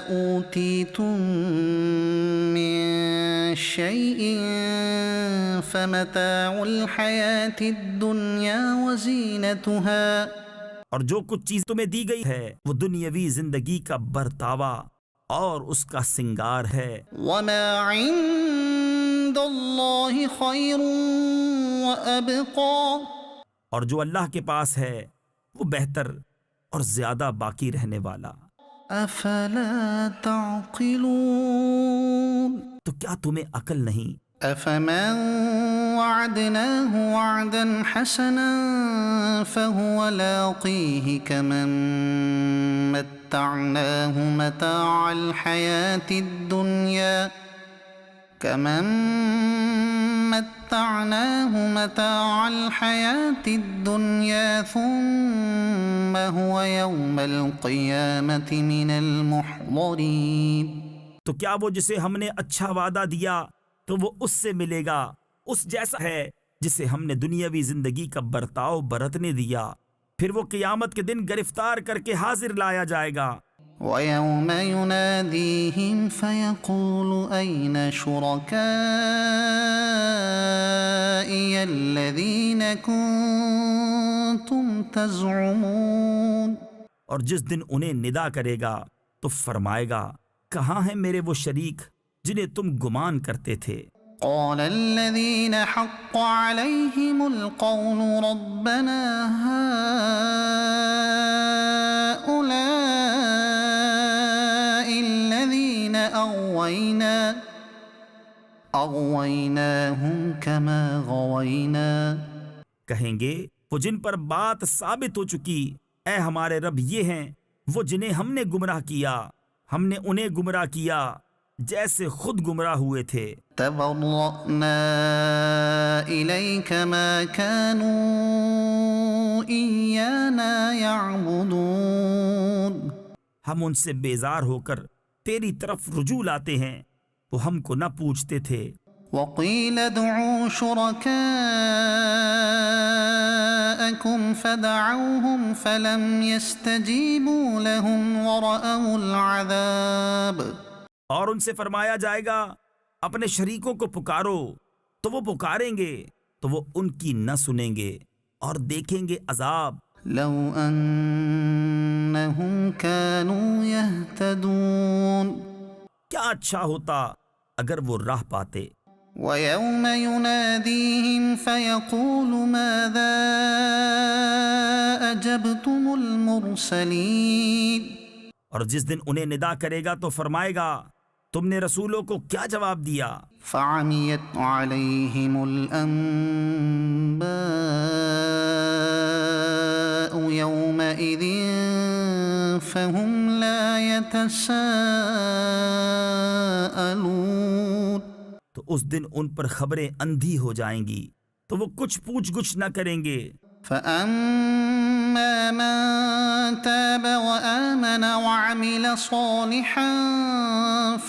أُوتِيتُم مِّن شَيْءٍ فَمَتَاعُ الْحَيَاةِ الدُّنْيَا وَزِينَتُهَا، اور جو کچھ چیز تمہیں دی گئی ہے وہ دنیاوی زندگی کا برتاوا اور اس کا سنگار ہے۔ وَمَا عِندَ اللَّهِ خَيْرٌ وَأَبْقَى، اور جو اللہ کے پاس ہے وہ بہتر اور زیادہ باقی رہنے والا۔ أفلا تعقلون تو کیا تمہیں عقل نہیں؟ أفمن وعدناه وعدا حسنا فهو لاقيه كمن متعناه متاع الحياة الدنيا ثم هو يوم القيامة من المحضرين تو کیا وہ جسے ہم نے اچھا وعدہ دیا تو وہ اس سے ملے گا، اس جیسا ہے جسے ہم نے دنیاوی زندگی کا برتاؤ برتنے دیا، پھر وہ قیامت کے دن گرفتار کر کے حاضر لایا جائے گا۔ وَيَوْمَ يُنَادِيهِمْ فَيَقُولُ أَيْنَ شُرَكَائِيَ الَّذِينَ كُنتُمْ تَزْعُمُونَ اور جس دن انہیں ندا کرے گا تو فرمائے گا، کہاں ہیں میرے وہ شریک جنہیں تم گمان کرتے تھے؟ قال الذين حق عليهم القول ربنا هؤلاء الذين أغويناهم كما غوينا کہیں گے وہ جن پر بات ثابت ہو چکی، اے ہمارے رب یہ ہیں وہ جنہیں ہم نے گمراہ کیا، ہم نے انہیں گمراہ کیا جیسے خود گمراہ ہوئے تھے۔ تبرأنا إليك ما كانوا إيانا يعبدون ہم ان سے بیزار ہو کر تیری طرف رجوع لاتے ہیں، وہ ہم کو نہ پوچھتے تھے۔ وقيل ادعوا شركاءكم فدعوهم فلم يستجيبوا لهم ورأوا العذاب اور ان سے فرمایا جائے گا اپنے شریکوں کو پکارو، تو وہ پکاریں گے تو وہ ان کی نہ سنیں گے اور دیکھیں گے عذاب۔ لو أنهم كانوا يهتدون کیا اچھا ہوتا اگر وہ راہ پاتے۔ ويوم يناديهم فيقول ماذا أجبتم المرسلين اور جس دن انہیں ندا کرے گا تو فرمائے گا، تم نے رسولوں کو کیا جواب دیا؟ فعميت عليهم الأنباء يومئذ فهم لا يتساءلون تو اس دن ان پر خبریں اندھی ہو جائیں گی تو وہ کچھ پوچھ گچھ نہ کریں گے۔ فأما من تاب وآمن وعمل صالحا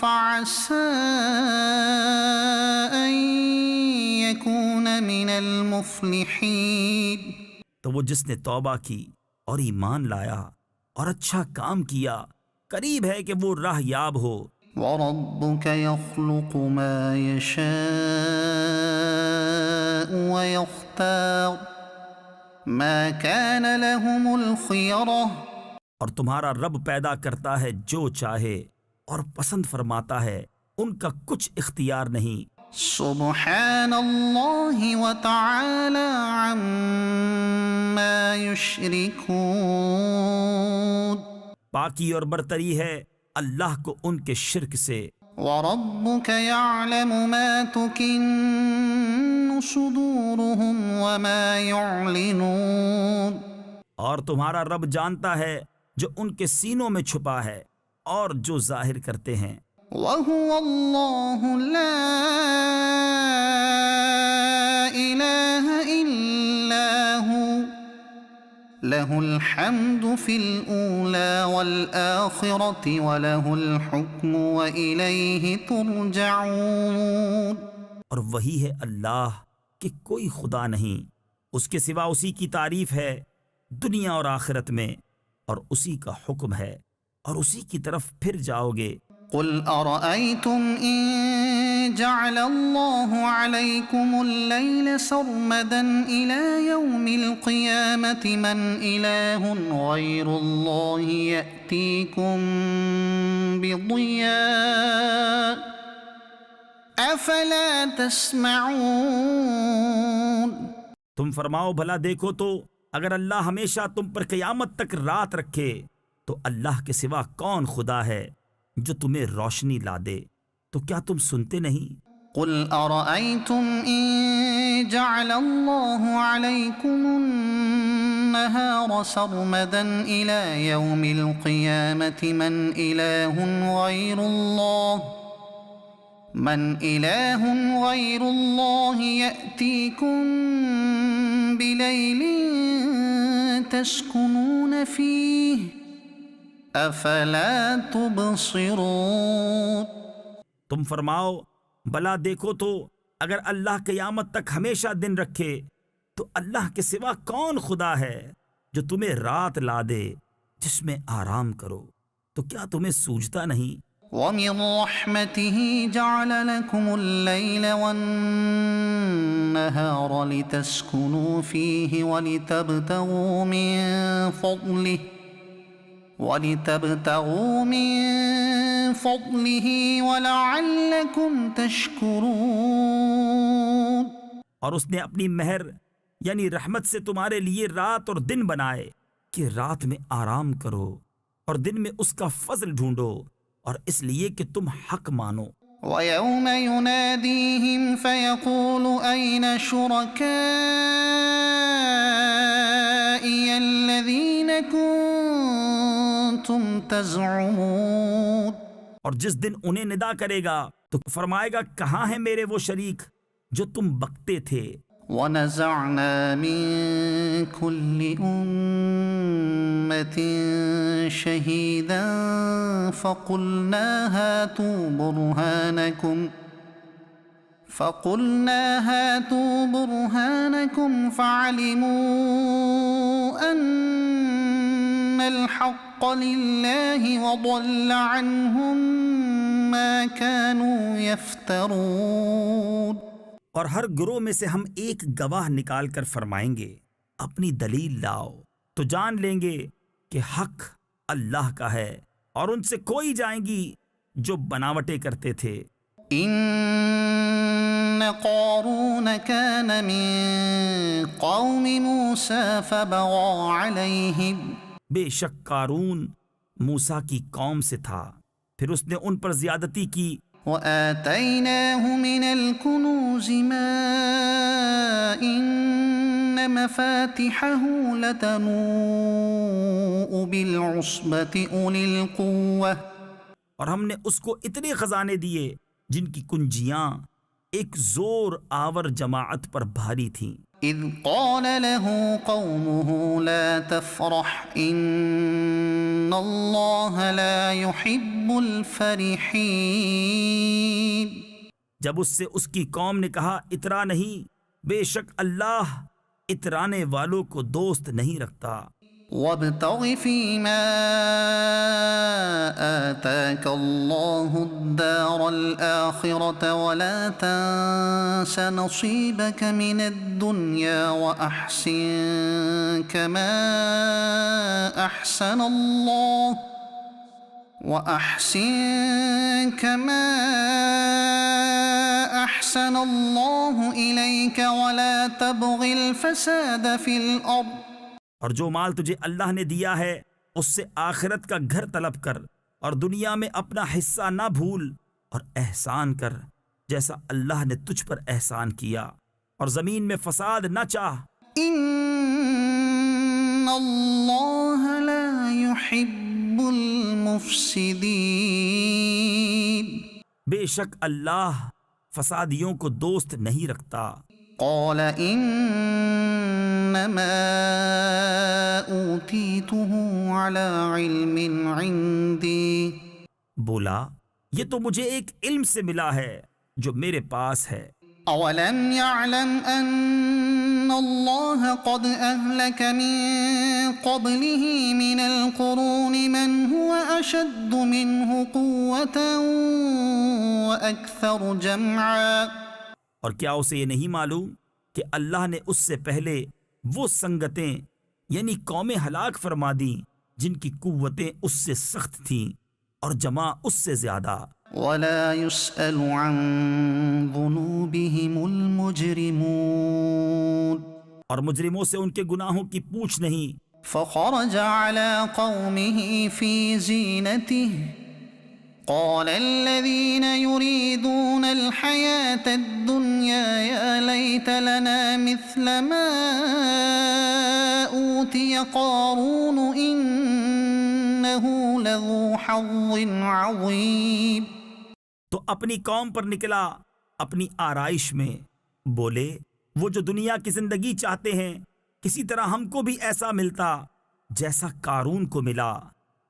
فعسى أن يكون من المفلحين تو وہ جس نے توبہ کی اور ایمان لایا اور اچھا کام کیا، قریب ہے کہ وہ راہ یاب ہو۔ وربك يخلق ما يشاء ويختار ما كان لهم الخيرة اور تمہارا رب پیدا کرتا ہے جو چاہے اور پسند فرماتا ہے، ان کا کچھ اختیار نہیں۔ سبحان الله وتعالى عما يشركون پاکی اور برتری ہے اللہ کو ان کے شرک سے۔ وربك يعلم ما تكن صدورهم وما يعلنون اور تمہارا رب جانتا ہے جو ان کے سینوں میں چھپا ہے اور جو ظاہر کرتے ہیں۔ وهو الله لا إله إلا هو له الحمد في الأولى والآخرة وله الحكم وإليه ترجعون اور وہی ہے اللہ کہ کوئی خدا نہیں، اس کے سوا اسی کی تعریف ہے دنیا اور آخرت میں، اور اسی کا حکم ہے اور اسی کی طرف پھر جاؤ گے۔ قل أرأيتم إن جعل الله عليكم الليل سرمدا إلى يوم القيامة من إله غير الله يأتيكم بضياء أفلا تسمعون تم فرماؤ بھلا دیکھو تو اگر اللہ ہمیشہ تم پر قیامت تک رات رکھے تو اللہ کے سوا کون خدا ہے جو تمہیں روشنی لا دے؟ تو کیا تم سنتے نہیں؟ قل أرأيتم إن جعل الله عليكم النهار سرمدا إلى يوم القيامة من إله غير الله يأتيكم بليل تسكنون فيه أفلا تبصرون۔ تم فرماؤ بلا دیکھو تو اگر اللہ قیامت تک ہمیشہ دن رکھے تو اللہ کے سوا کون خدا ہے جو تمہیں رات لا دے جس میں آرام کرو؟ تو کیا تمہیں سوجتا نہیں؟ وَمِن رَحْمَتِهِ جَعَلَ لَكُمُ اللَّيْلَ وَالنَّهَارَ لِتَسْكُنُوا فِيهِ وَلِتَبْتَغُوا مِن فَضْلِهِ وَلَعَلَّكُمْ تَشْكُرُونَ۔ اور اس نے اپنی مہر یعنی رحمت سے تمہارے لیے رات اور دن بنائے کہ رات میں آرام کرو اور دن میں اس کا فضل ڈھونڈو، اور اس لیے کہ تم حق مانو۔ وَيَوْمَ يُنَادِيهِمْ فَيَقُولُ أَيْنَ شُرَكَائِيَ الَّذِينَ كُنتُمْ تَزْعُمُونَ۔ اور جس دن انہیں ندا کرے گا تو فرمائے گا کہاں ہیں میرے وہ شریک جو تم بکتے تھے؟ وَنَزَعْنَا مِن كُلِّ أُمَّةٍ شَهِيدًا فَقُلْنَا هَاتُوا بُرْهَانَكُمْ فَعَلِمُوا أَنَّ الْحَقَّ لِلَّهِ وَضَلَّ عَنْهُمْ مَا كَانُوا يَفْتَرُونَ۔ اور ہر گروہ میں سے ہم ایک گواہ نکال کر فرمائیں گے اپنی دلیل لاؤ، تو جان لیں گے کہ حق اللہ کا ہے، اور ان سے کوئی جائیں گی جو بناوٹیں کرتے تھے۔ إن قارون كان من قوم موسى فبغى عليهم۔ بے شک قارون موسیٰ کی قوم سے تھا، پھر اس نے ان پر زیادتی کی۔ وآتيناه من الكنوز ما إن مفاتحه لتنوء بالعصبة أولي القوة۔ اور ہم نے اس کو اتنے خزانے دیے جن کی کنجیاں ایک زور آور جماعت پر بھاری تھیں۔ إذ قال له قومه لا تفرح إن الله لا يحب الفرحين۔ جب اس سے اس کی قوم نے کہا اترا نہیں، بے شک اللہ اترانے والوں کو دوست نہیں رکھتا۔ وابتغ فيما آتاك الله الدار الآخرة ولا تنس نصيبك من الدنيا وأحسن كما أحسن الله إليك ولا تبغ الفساد في الأرض۔ اور جو مال تجھے اللہ نے دیا ہے اس سے آخرت کا گھر طلب کر، اور دنیا میں اپنا حصہ نہ بھول، اور احسان کر جیسا اللہ نے تجھ پر احسان کیا، اور زمین میں فساد نہ چاہ۔ ان اللہ لا يحب المفسدین۔ بے شک اللہ فسادیوں کو دوست نہیں رکھتا۔ قال انما اوتیته على علم عندي۔ بولا یہ تو مجھے ایک علم سے ملا ہے جو میرے پاس ہے۔ اولم يعلم ان اللہ قد اهلك من قبله من القرون من هو اشد منه قوة واكثر جمعا۔ اور کیا اسے یہ نہیں معلوم کہ اللہ نے اس سے پہلے وہ سنگتیں یعنی قومیں ہلاک فرما دیں جن کی قوتیں اس سے سخت تھیں اور جمع اس سے زیادہ۔ ولا يسأل عن ذنوبهم المجرمون۔ اور مجرموں سے ان کے گناہوں کی پوچھ نہیں فخرج على قومه في زينته قال الذين يريدون الحياة الدنيا يا ليت لنا مثل ما أوتي قارون إنه لذو حظ عظيم. تو اپنی قوم پر نکلا اپنی آرائش میں، بولے وہ جو دنیا کی زندگی چاہتے ہیں کسی طرح ہم کو بھی ایسا ملتا جیسا قارون کو ملا،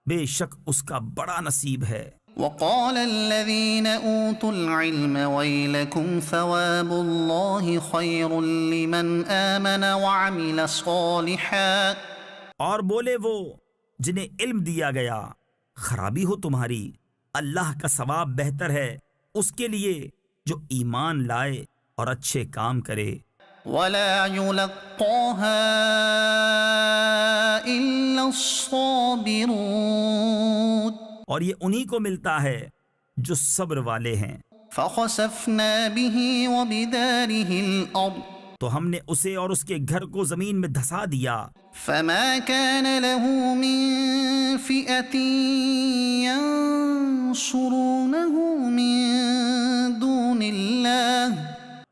بے شک اس کا بڑا نصیب ہے. وقال الذين أوتوا العلم ويلكم ثواب الله خير لمن آمن وعمل صالحا. اور بولے وہ جنہیں علم دیا گیا، خرابی ہو تمہاری، اللہ کا ثواب بہتر ہے اس کے لیے جو ایمان لائے اور اچھے کام کرے. ولا يلقاها إلا الصابرون. اور یہ انہی کو ملتا ہے جو صبر والے ہیں. فخسفنا به وبداره الأرض تو ہم نے اسے اور اس کے گھر کو زمین میں دھسا دیا. فما كان له من فئة ينصرونه من دون الله.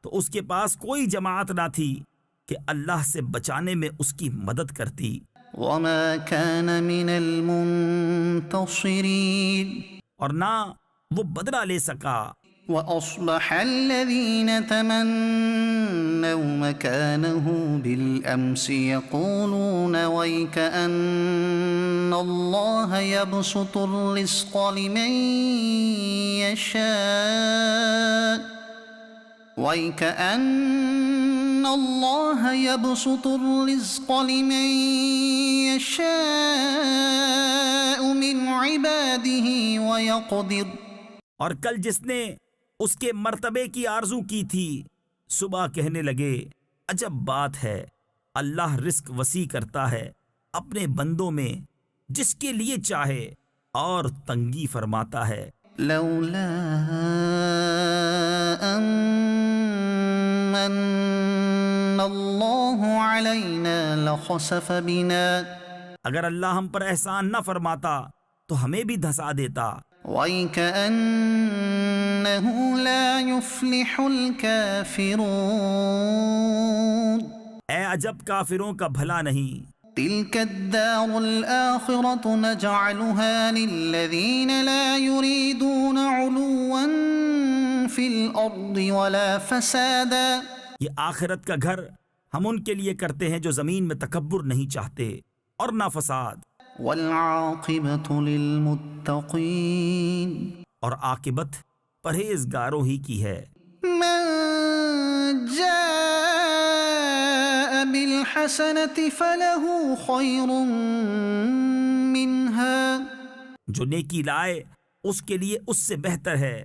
تو اس کے پاس کوئی جماعت نہ تھی کہ اللہ سے بچانے میں اس کی مدد کرتی. وما كان من المنتصرين. اور نہ وہ بدلہ لے سکا. وأصبح الذين تمنوا مكانه بالأمس يقولون ويكأن الله يبسط الرزق لمن يشاء وَيْكَأَنَّ اللَّهَ يَبْسُطُ الرِّزْقَ لِمَن يَشَاءُ مِنْ عِبَادِهِ وَيَقْدِرُ. اور کل جس نے اس کے مرتبے کی آرزو کی تھی صبح کہنے لگے عجب بات ہے، اللہ رزق وسیع کرتا ہے اپنے بندوں میں جس کے لیے چاہے اور تنگی فرماتا ہے. لولا أَمَّنَّ اللَّهُ عَلَيْنَا لَخَسَفَ بِنَا. اگر اللہ ہم پر احسان نہ فرماتا تو ہمیں بھی دھسا دیتا. وَيْكَأَنَّهُ لَا يُفْلِحُ الْكَافِرُونَ. اے عجب کافروں کا بھلا نہیں. تِلْكَ الدَّارُ الْآخِرَةُ نَجْعَلُهَا لِلَّذِينَ لَا يُرِيدُونَ عُلُوًّا فِي الْأَرْضِ وَلَا فَسَادًا. یہ آخرت کا گھر ہم ان کے لیے کرتے ہیں جو زمین میں تکبر نہیں چاہتے اور نہ فساد. وَالْعَاقِبَةُ لِلْمُتَّقِينَ. اور عاقبت پرہیزگاروں ہی کی ہے. مَن جَاءَ بِالْحَسَنَةِ فَلَهُ خَيْرٌ مِّنْهَا. جو نیکی لائے اس کے لیے اس سے بہتر ہے.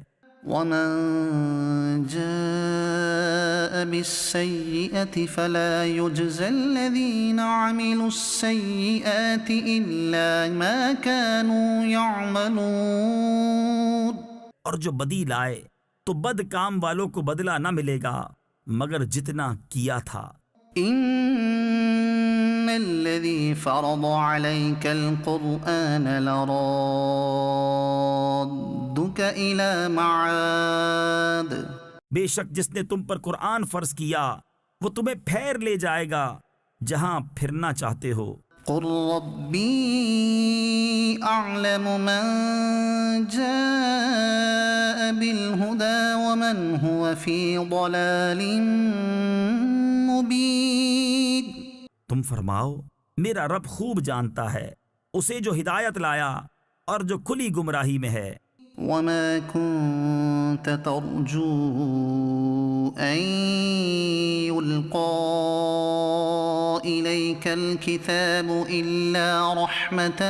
وَمَن جَاءَ بِالسَّيِّئَةِ فَلَا يُجْزَى الَّذِينَ عَمِلُوا السَّيِّئَاتِ إِلَّا مَا كَانُوا يَعْمَلُونَ. اور جو بدی لائے تو بد کام والوں کو بدلہ نہ ملے گا مگر جتنا کیا تھا. إِنَّ الَّذِي فَرَضَ عَلَيْكَ الْقُرْآنَ لَرَادُّكَ إِلَى مَعَادٍ. بے شک جس نے تم پر قرآن فرض کیا وہ تمہیں پھیر لے جائے گا جہاں پھرنا چاہتے ہو. قُل رَّبِّي أَعْلَمُ مَن جَاءَ بِالْهُدَى وَمَنْ هُوَ فِي ضَلَالٍ مُّبِينٍ. تم فرماؤ میرا رب خوب جانتا ہے اسے جو ہدایت لایا اور جو کھلی گمراہی میں ہے. وَمَا كُنتَ تَرْجُو أَن يُلْقَىٰ إِلَيْكَ الْكِتَابُ إِلَّا رَحْمَةً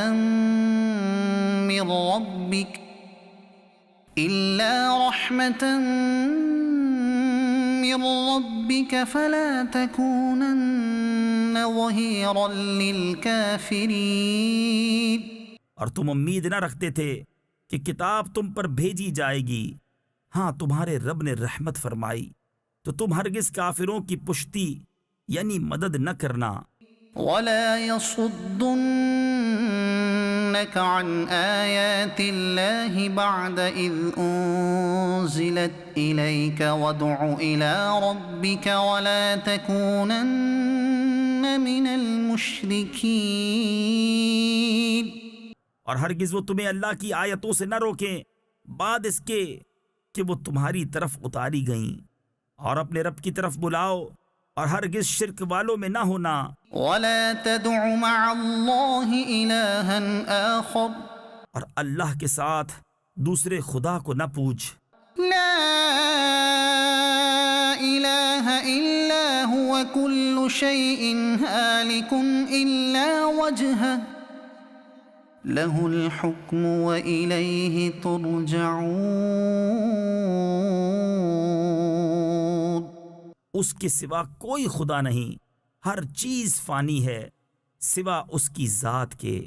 مِّن رَّبِّكَ فَلَا تَكُونَنَّ ظَهِيرًا لِّلْكَافِرِينَ. اور تم امید نہ رکھتے تھے کہ کتاب تم پر بھیجی جائے گی، ہاں تمہارے رب نے رحمت فرمائی تو تم ہرگز کافروں کی پشتی یعنی مدد نہ کرنا. ولا يصدنك عن آيات الله بعد إذ أنزلت إليك وادع إلى ربك ولا تكونن من المشركين. اور ہرگز وہ تمہیں اللہ کی آیتوں سے نہ روکیں بعد اس کے کہ وہ تمہاری طرف اتاری گئیں، اور اپنے رب کی طرف بلاؤ اور ہرگز شرک والوں میں نہ ہونا. ولا تدع مع الله إلها آخر. اور اللہ کے ساتھ دوسرے خدا کو نہ پوچھ. لا إله إلا هو كل شيء هالك إلا وجهه له الحكم وإليه ترجعون. اس کے سوا کوئی خدا نہیں، ہر چیز فانی ہے سوا اس کی ذات کے،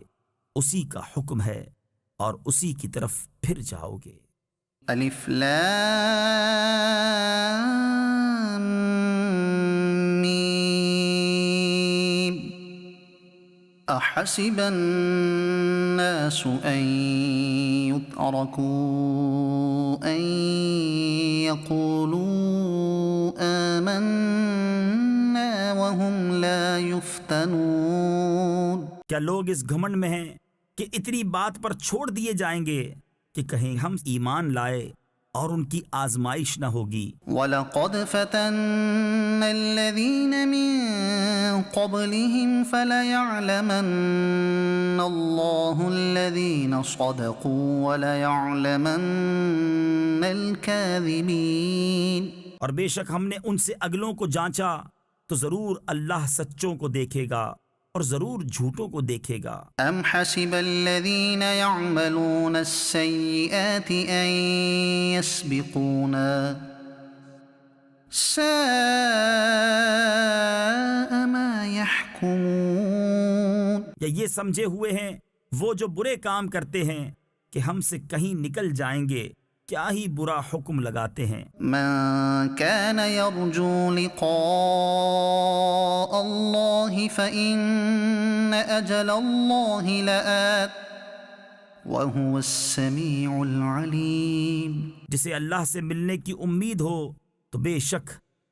اسی کا حکم ہے اور اسی کی طرف پھر جاؤ گے. الف لام میم. احسب الناس ان يتركوا ان يقولوا آمنا وهم لا يفتنون. کیا لوگ اس گھمنڈ میں ہیں کہ اتنی بات پر چھوڑ دیے جائیں گے کہ کہیں ہم ایمان لائے اور ان کی آزمائش نہ ہوگی. وَلَقَدْ فَتَنَّا الَّذِينَ مِن قَبْلِهِمْ فَلَيَعْلَمَنَّ اللَّهُ الَّذِينَ صَدَقُوا وَلَيَعْلَمَنَّ الْكَاذِبِينَ. اور بے شک ہم نے ان سے اگلوں کو جانچا تو ضرور اللہ سچوں کو دیکھے گا اور ضرور جھوٹوں کو دیکھے گا. ام حسب الذین یعملون السیئات ان یسبقونا ساء ما یحکمون. یا یہ سمجھے ہوئے ہیں وہ جو برے کام کرتے ہیں کہ ہم سے کہیں نکل جائیں گے، کیا ہی برا حکم لگاتے ہیں. من كان يرجو لقاء الله فإن أجل الله لآت وهو السميع العليم. جسے اللہ سے ملنے کی امید ہو تو بے شک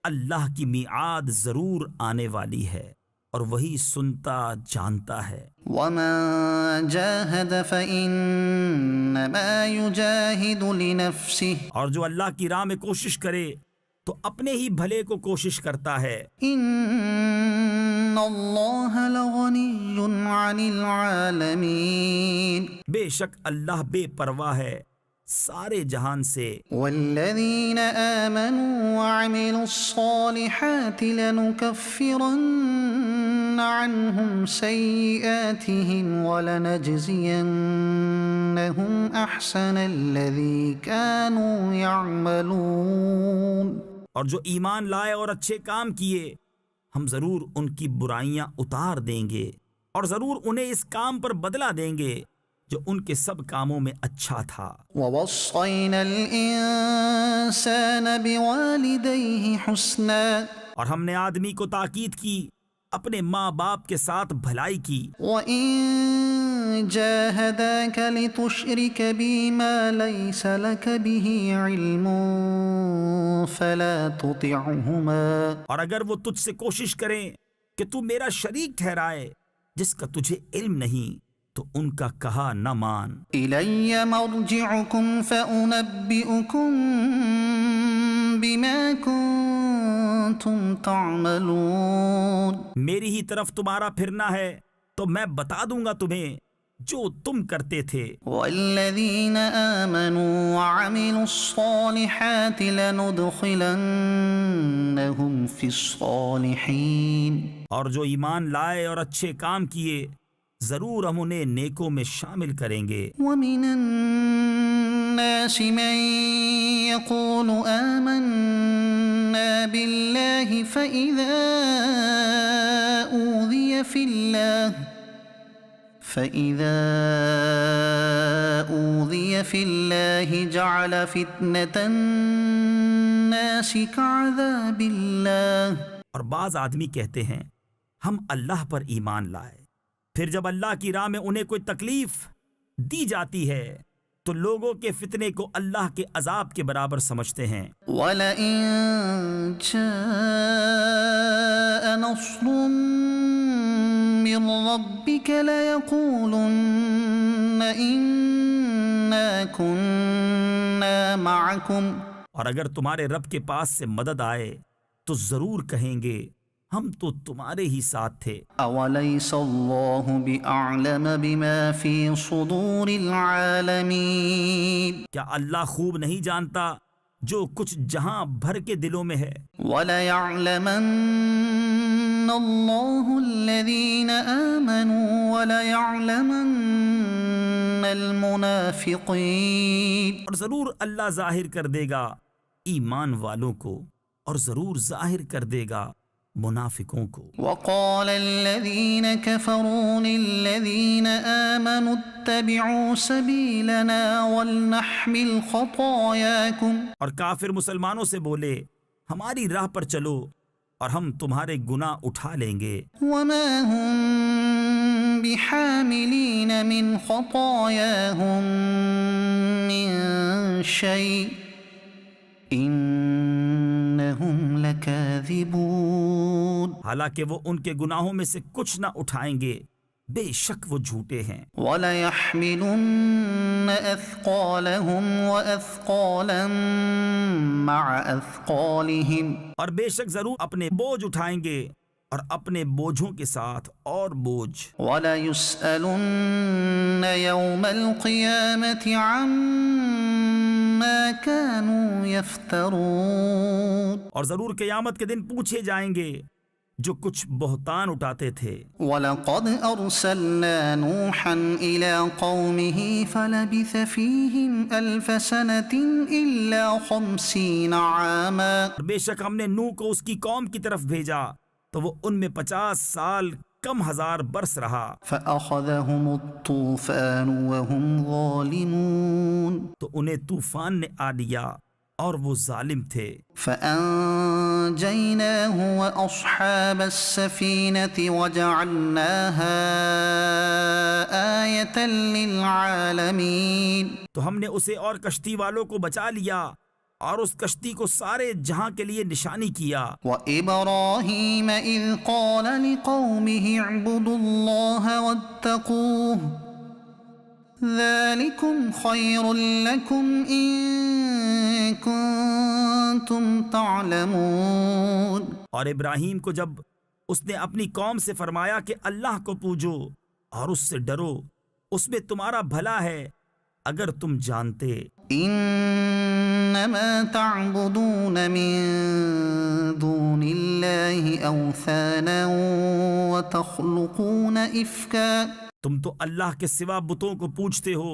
اللہ کی میعاد ضرور آنے والی ہے اور وہی سنتا جانتا ہے. ومن جاهد فإنما يجاهد لنفسه. اور جو اللہ کی راہ میں کوشش کرے تو اپنے ہی بھلے کو کوشش کرتا ہے. ان اللہ لغنی عن العالمین. بے شک اللہ بے پرواہ ہے سارے جہان سے. والذین آمنوا وعملوا الصالحات لنكفرن عنهم سیئاتهم ولنجزینهم احسن الذی كانوا يعملون. اور جو ایمان لائے اور اچھے کام کیے ہم ضرور ان کی برائیاں اتار دیں گے اور ضرور انہیں اس کام پر بدلہ دیں گے جو ان کے سب کاموں میں اچھا تھا. وَوَصَّيْنَا الْإِنسَانَ بِوَالِدَيْهِ حُسْنًا. اور ہم نے آدمی کو تاکید کی اپنے ماں باپ کے ساتھ بھلائی کی. وَإِن جَاهَدَاكَ لِتُشْرِكَ بِي مَا لَيْسَ لَكَ بِهِ عِلْمٌ فَلَا تُطِعْهُمَا. اور اگر وہ تجھ سے کوشش کریں کہ تو میرا شریک ٹھہرائے جس کا تجھے علم نہیں تو ان کا کہا نہ مان. إِلَيَّ مَرْجِعُكُمْ فَأُنَبِّئُكُم بِمَا كُنتُمْ تَعْمَلُونَ. میری ہی طرف تمہارا پھرنا ہے تو میں بتا دوں گا تمہیں جو تم کرتے تھے. وَالَّذِينَ آمَنُوا وَعَمِلُوا الصَّالِحَاتِ لَنُدْخِلَنَّهُمْ فِي الصَّالِحِينَ. اور جو ایمان لائے اور اچھے کام کیے ضرور ہم انہیں نیکوں میں شامل کریں گے. وَمِنَ النَّاسِ مَن يَقُولُ آمَنَّا بِاللَّهِ فَإِذَا أُوذِيَ فِي اللَّهِ جَعَلَ فِتْنَةَ النَّاسِ كَعَذَابِ اللَّهِ. اور بعض آدمی کہتے ہیں ہم اللہ پر ایمان لائے۔ پھر جب اللہ کی راہ میں انہیں کوئی تکلیف دی جاتی ہے تو لوگوں کے فتنے کو اللہ کے عذاب کے برابر سمجھتے ہیں۔ وَلَئِن جَاءَ نَصْرٌ مِّن رَّبِّكَ لَيَقُولُنَّ إِنَّا كُنَّا مَعَكُمْ، اور اگر تمہارے رب کے پاس سے مدد آئے تو ضرور کہیں گے ہم تو تمہارے ہی ساتھ تھے۔ أَوَلَيْسَ اللَّهُ بِأَعْلَمَ بِمَا فِي صُدُورِ الْعَالَمِينَ، کیا اللہ خوب نہیں جانتا جو کچھ جہاں بھر کے دلوں میں ہے؟ وَلَيَعْلَمَنَّ اللَّهُ الَّذِينَ آمَنُوا وَلَيَعْلَمَنَّ الْمُنَافِقِينَ، اور ضرور اللہ ظاہر کر دے گا ایمان والوں کو اور ضرور ظاہر کر دے گا منافقوں کو۔ وَقَالَ الَّذِينَ كَفَرُوا لِلَّذِينَ آمَنُوا اتَّبِعُوا سَبِيلَنَا وَلْنَحْمِلْ خَطَايَاكُمْ، اور کافر مسلمانوں سے بولے ہماری راہ پر چلو اور ہم تمہارے گناہ اٹھا لیں گے۔ وَمَا هُمْ بِحَامِلِينَ مِنْ خَطَايَاهُمْ مِنْ شَيْءٍ إِنَّهُمْ لَكَاذِبُونَ، حالانکہ وہ ان کے گناہوں میں سے کچھ نہ اٹھائیں گے، بے شک وہ جھوٹے ہیں۔ وَلَيَحْمِلُنَّ أَثْقَالَهُمْ وَأَثْقَالًا مَعَ أَثْقَالِهِمْ، اور بے شک ضرور اپنے بوجھ اٹھائیں گے اور اپنے بوجھوں کے ساتھ اور بوجھ۔ وَلَيُسْأَلُنَّ يَوْمَ الْقِيَامَةِ عَمَّا كَانُوا يَفْتَرُونَ، اور ضرور قیامت کے دن پوچھے جائیں گے جو کچھ بہتان اٹھاتے تھے۔ وَلَقَدْ أَرْسَلْنَا نُوحًا إِلَىٰ قَوْمِهِ فَلَبِثَ فِيهِمْ أَلْفَ سَنَةٍ إِلَّا 50 عَامًا، بے شک ہم نے نوح کو اس کی قوم کی طرف بھیجا تو وہ ان میں 50 سال کم ہزار برس رہا، فَأَخَذَهُمُ الطُّوفَانُ وَهُمْ ظَالِمُونَ، تو انہیں طوفان نے آ لیا اور وہ ظالم تھے۔ فَأَنجَيْنَاهُ وَأَصْحَابَ السَّفِينَةِ وَجَعَلْنَاهَا آيَةً لِّلْعَالَمِينَ، تو ہم نے اسے اور کشتی والوں کو بچا لیا اور اس کشتی کو سارے جہاں کے لیے نشانی کیا۔ وَإِبْرَاهِيمَ إِذْ قَالَ لِقَوْمِهِ اعْبُدُوا اللَّهَ وَاتَّقُوهُ ذَلِكُمْ خَيْرٌ لَكُمْ إِن كُنتُمْ تَعْلَمُونَ، اور ابراہیم کو جب اس نے اپنی قوم سے فرمایا کہ اللہ کو پوجو اور اس سے ڈرو، اس میں تمہارا بھلا ہے اگر تم جانتے۔ إِنَّمَا تَعْبُدُونَ مِن دُونِ اللَّهِ أَوْثَانًا وَتَخْلُقُونَ إِفْكًا، تم تو اللہ کے سوا بتوں کو پوجتے ہو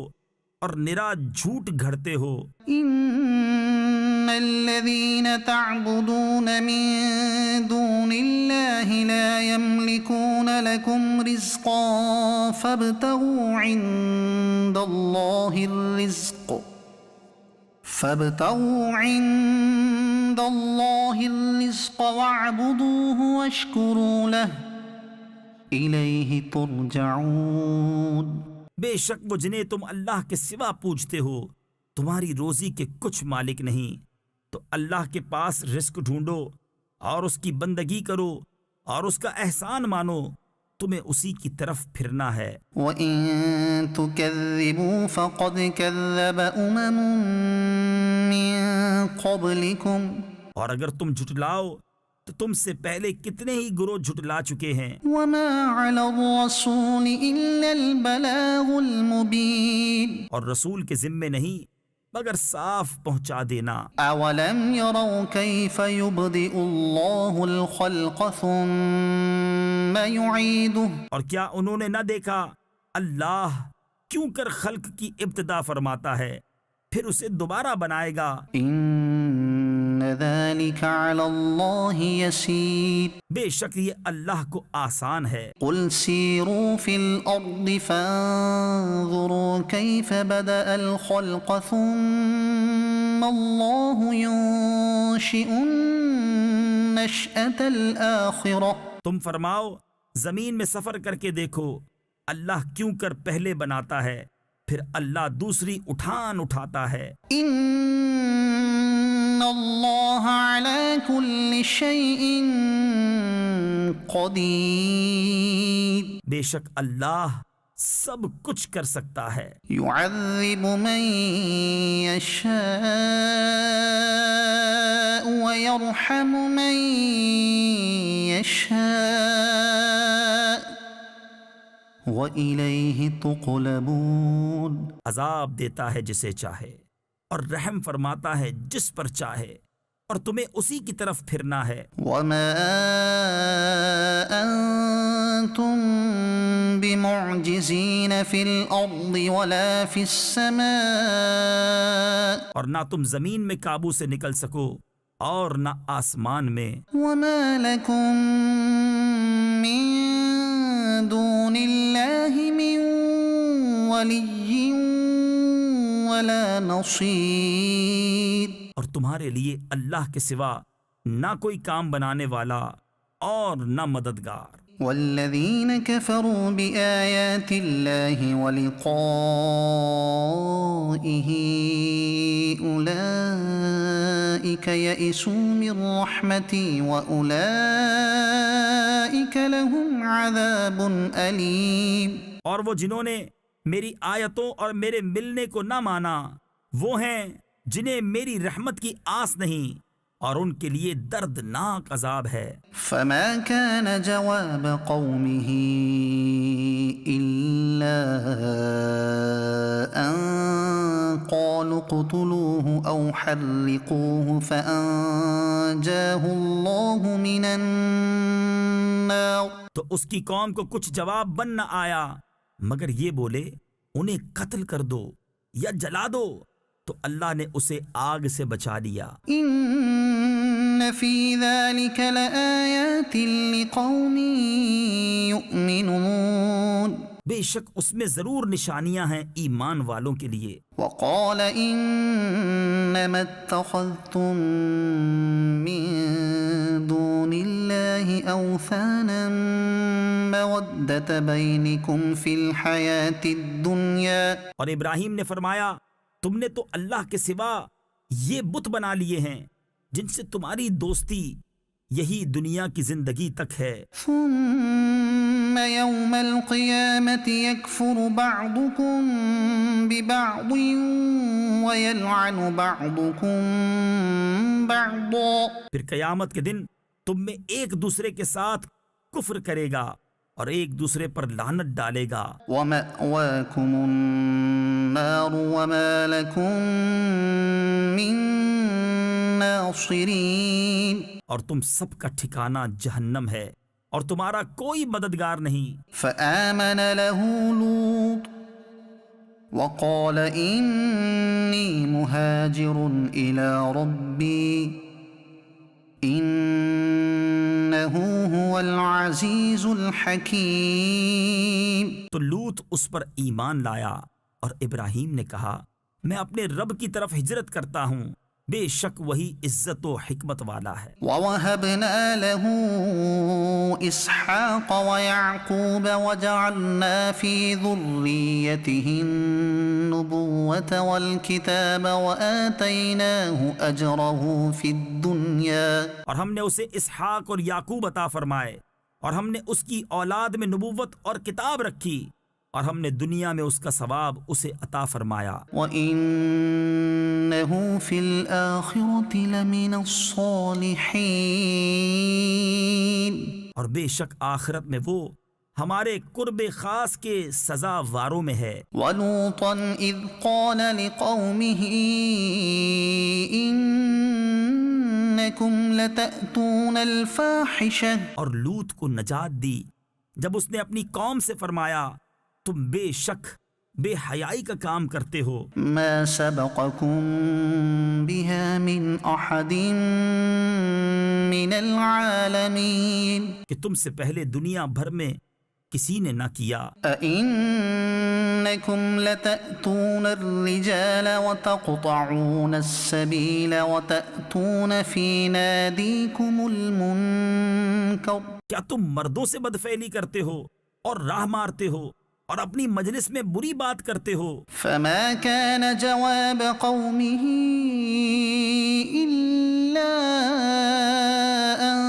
اور نرا جھوٹ گھڑتے ہو۔ إِنَّ الَّذِينَ تَعْبُدُونَ مِن دُونِ اللَّهِ لَا يَمْلِكُونَ لَكُمْ رِزْقًا فَابْتَغُوا عِندَ اللَّهِ الرِّزْقَ وَاعْبُدُوهُ وَاشْكُرُوا لَهُ إِلَيْهِ تُرْجَعُونَ، بے شک وہ جنہیں تم اللہ کے سوا پوجتے ہو تمہاری روزی کے کچھ مالک نہیں، تو اللہ کے پاس رزق ڈھونڈو اور اس کی بندگی کرو اور اس کا احسان مانو، تمہیں اسی کی طرف پھرنا ہے۔ وَإِن تُكَذِّبُوا فَقَدْ كَذَّبَ أُمَمٌ مِّن قَبْلِكُمْ، اور اگر تم جھٹلاؤ تو تم سے پہلے کتنے ہی گروہ جھٹلا چکے ہیں۔ وَمَا عَلَى الرَّسُولِ إِلَّا الْبَلَاغُ الْمُبِينُ، اور رسول کے ذمے نہیں مگر صاف پہنچا دینا۔ أَوَلَمْ يَرَوْا كَيْفَ يُبْدِئُ اللَّهُ الْخَلْقَ ثُمَّ يُعِيدُهُ، اور کیا انہوں نے نہ دیکھا اللہ کیوں کر خلق کی ابتدا فرماتا ہے پھر اسے دوبارہ بنائے گا۔ إِنَّ ذَلِكَ عَلَى اللَّهِ يَسِيرٌ، بے شک یہ اللہ کو آسان ہے۔ قُلْ سِيرُوا فِي الْأَرْضِ فَانظُرُوا كَيْفَ بَدَأَ الْخَلْقَ ثُمَّ اللَّهُ يُنشِئُ النَّشْأَةَ الْآخِرَةَ، تم فرماؤ زمین میں سفر کر کے دیکھو اللہ کیوں کر پہلے بناتا ہے پھر اللہ دوسری اٹھان اٹھاتا ہے۔ ان اللہ علی کل شیء قدیر، بے شک اللہ سب کچھ کر سکتا ہے۔ يعذب من يشاء ويرحم من يشاء وإليه تقلبون، عذاب دیتا ہے جسے چاہے اور رحم فرماتا ہے جس پر چاہے اور تمہیں اسی کی طرف پھرنا ہے۔ وما أنتم بمعجزين في الأرض ولا في السماء، اور نہ تم زمین میں قابو سے نکل سکو اور نہ آسمان میں۔ وما لكم من دون الله من ولي ولا نصير، اور تمہارے لیے اللہ کے سوا نہ کوئی کام بنانے والا اور نہ مددگار۔ والذين كفروا بآيات الله ولقائه أولئك يئسوا من رحمتي وأولئك لهم عذاب أليم، اور وہ جنہوں نے میری آیتوں اور میرے ملنے کو نہ مانا وہ ہیں جنہیں میری رحمت کی آس نہیں اور ان کے لیے دردناک عذاب ہے۔ فما كان جواب قومه إلا أن قالوا اقتلوه أو حرقوه فأنجاه الله من النار، تو اس کی قوم کو کچھ جواب بن نہ آیا مگر یہ بولے انہیں قتل کر دو یا جلا دو، تو اللہ نے اسے آگ سے بچا لیا۔ إن في ذلك لآيات لقوم يؤمنون، بے شک اس میں ضرور نشانیاں ہیں ایمان والوں کے لیے۔ وقال إنما اتخذتم من دون الله أوثانا مودة بينكم في الحياة الدنيا، اور ابراہیم نے فرمایا تم نے تو اللہ کے سوا یہ بت بنا لیے ہیں جن سے تمہاری دوستی یہی دنیا کی زندگی تک ہے، ثم يوم القيامة يكفر بعضكم ببعض ويلعن بعضكم بعضا، پھر قیامت کے دن تم میں ایک دوسرے کے ساتھ کفر کرے گا اور ایک دوسرے پر لعنت ڈالے گا۔ ومأواكم النار وما لكم من ناصرين، اور تم سب کا ٹھکانہ جہنم ہے اور تمہارا کوئی مددگار نہیں۔ فآمن له لوط وقال إني مهاجر إلى ربي إنه هو العزيز الحكيم، تو لوط اس پر ایمان لایا اور ابراہیم نے کہا میں اپنے رب کی طرف ہجرت کرتا ہوں، بے شک وہی عزت و حکمت والا ہے۔ ووهبنا له إسحاق ويعقوب وجعلنا في ذريته النبوة والكتاب وآتيناه أجره في الدنيا، اور ہم نے اسے اسحاق اور یعقوب عطا فرمائے اور ہم نے اس کی اولاد میں نبوت اور کتاب رکھی اور ہم نے دنیا میں اس کا ثواب اسے عطا فرمایا۔ وَإِنَّهُ فِي الْآخِرَةِ لَمِنَ الصَّالِحِينَ، اور بے شک آخرت میں وہ ہمارے قرب خاص کے سزاواروں میں ہے۔ وَلُوطًا إِذْ قَالَ لِقَوْمِهِ إِنَّكُمْ لَتَأْتُونَ الْفَاحِشَةَ، اور لوط کو نجات دی جب اس نے اپنی قوم سے فرمایا تم بے شک بے حیائی کا کام کرتے ہو، مَا سَبَقَكُمْ بِهَا مِنْ أَحَدٍ مِنَ الْعَالَمِينَ، کہ تم سے پہلے دنیا بھر میں کسی نے نہ کیا۔ أَإِنَّكُمْ لَتَأْتُونَ الرِّجَالَ وَتَقْطَعُونَ السَّبِيلَ وَتَأْتُونَ فِي نَادِيكُمُ الْمُنكَرَ کیا تم مردوں سے بدفعلی کرتے ہو اور راہ مارتے ہو اور اپنی مجلس میں بری بات کرتے ہو؟ فما كان جواب قومه إلا أن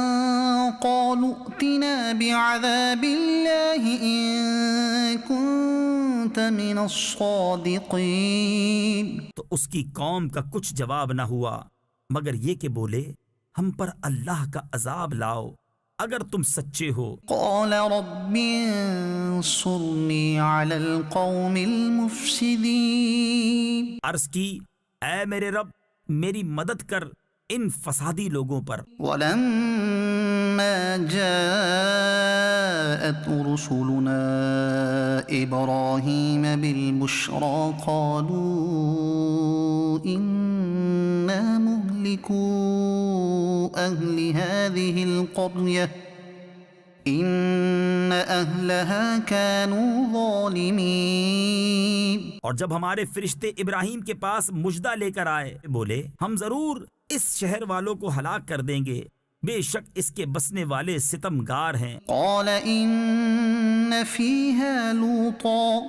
قالوا ائتنا بعذاب الله إن كنت من الصادقين۔ تو اس کی قوم کا کچھ جواب نہ ہوا مگر یہ کہ بولے ہم پر اللہ کا عذاب لاؤ اگر تم سچے ہو۔ قال رب انصرني على القوم المفسدين۔ عرض کی اے میرے رب میری مدد کر ان فسادی لوگوں پر۔ ولما جاءت رسلنا إبراهيم بالبشرى قالوا إنا مهلكو أهل هذه القرية إن أهلها كانوا ظالمين۔ اور جب ہمارے فرشتے ابراہیم کے پاس مژدہ لے کر آئے بولے ہم ضرور اس شہر والوں کو ہلاک کر دیں گے، بے شک اس کے بسنے والے ستمگار ہیں۔ قال إن فيها لوطا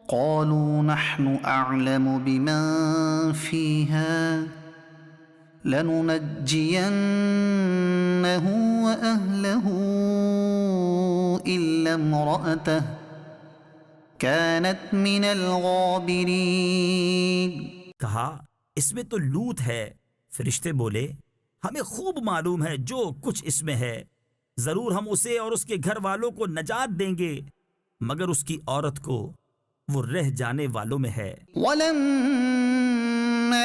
قالوا نحن أعلم بمن فيها لننجينه وأهله إلا امرأته كانت من الغابرين۔ کہا اس میں تو لوط ہے۔ فرشتے بولے ہمیں خوب معلوم ہے جو کچھ اس میں ہے، ضرور ہم اسے اور اس کے گھر والوں کو نجات دیں گے مگر اس کی عورت کو وہ رہ جانے والوں میں ہے۔ ولما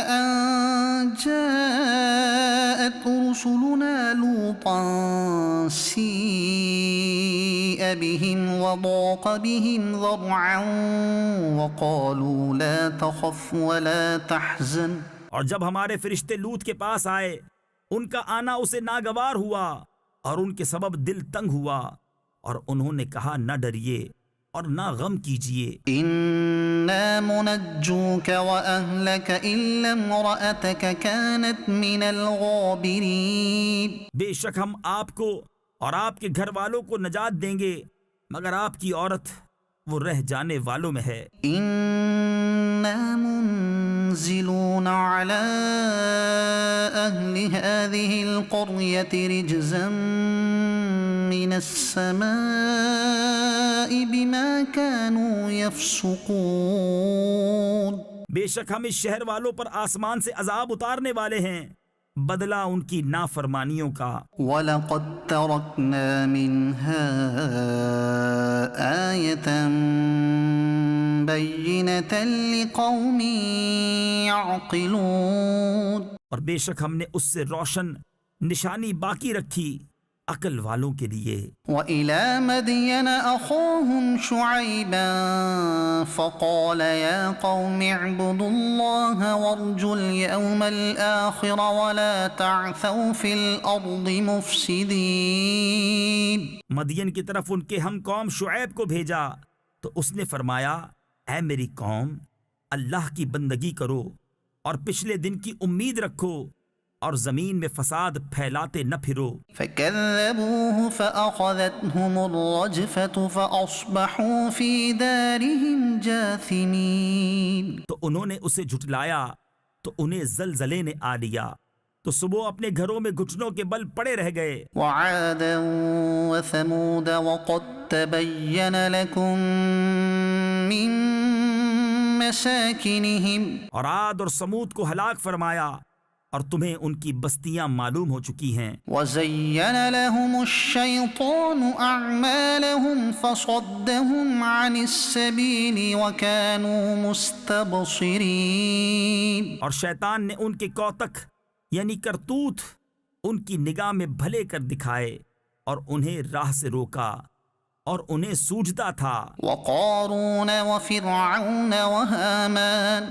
أن جاءت رسلنا لوطا سيء بهم وضاق بهم ذرعا وقالوا لا تخف ولا تحزن۔ اور جب ہمارے فرشتے لوط کے پاس آئے ان کا آنا اسے ناگوار ہوا اور ان کے سبب دل تنگ ہوا اور انہوں نے کہا نہ ڈریے اور نہ غم کیجیے۔ إنا منجوك وأهلك إلا امرأتك كانت من الغابرين۔ بے شک ہم آپ کو اور آپ کے گھر والوں کو نجات دیں گے مگر آپ کی عورت وہ رہ جانے والوں میں ہے۔ إنا منزلون على أهل هذه القرية رجزا من السماء بما كانوا يفسقون۔ بے شک ہم اس شہر والوں پر آسمان سے عذاب اتارنے والے ہیں بدلہ ان کی نافرمانیوں کا۔ وَلَقَدْ تَرَكْنَا مِنْهَا آيَةً بَيِّنَةً لِقَوْمٍ يَعْقِلُونَ۔ اور بے شک ہم نے اس سے روشن نشانی باقی رکھی عقل والوں کے لیے۔ وَإِلَى مَدْيَنَ أَخَاهُمْ شُعَيْبًا فَقَالَ يَا قَوْمِ اعْبُدُوا اللَّهَ وَارْجُوا الْيَوْمَ الْآخِرَ وَلَا تَعْثَوْا فِي الْأَرْضِ مُفْسِدِينَ۔ مدین کی طرف ان کے ہم قوم شعیب کو بھیجا تو اس نے فرمایا اے میری قوم اللہ کی بندگی کرو اور پچھلے دن کی امید رکھو اور زمین میں فساد پھیلاتے نہ پھرو۔ فَكَذَّبُوهُ فَأَخَذَتْهُمُ الرَّجْفَةُ فَأَصْبَحُوا فِي دَارِهِمْ جَاثِمِينَ۔ تو انہوں نے اسے جھٹلایا تو انہیں زلزلے نے آ لیا تو صبح اپنے گھروں میں گھٹنوں کے بل پڑے رہ گئے۔ وَعَادًا وَثَمُودَ وَقَدْ تَبَيَّنَ لَكُم مِّن مَّسَاكِنِهِمْ۔ اور عاد اور سمود کو ہلاک فرمایا اور تمہیں ان کی بستیاں معلوم ہو چکی ہیں۔ وَزَيَّنَ لَهُمُ الشَّيْطَانُ أَعْمَالَهُمْ فَصَدَّهُمْ عَنِ السَّبِيلِ وَكَانُوا مُسْتَبْصِرِينَ۔ اور شیطان نے ان کے کوتک یعنی کرتوت ان کی نگاہ میں بھلے کر دکھائے اور انہیں راہ سے روکا اور انہیں سوجھتا تھا۔ وَقَارُونَ وَفِرْعَوْنَ وَهَامَانَ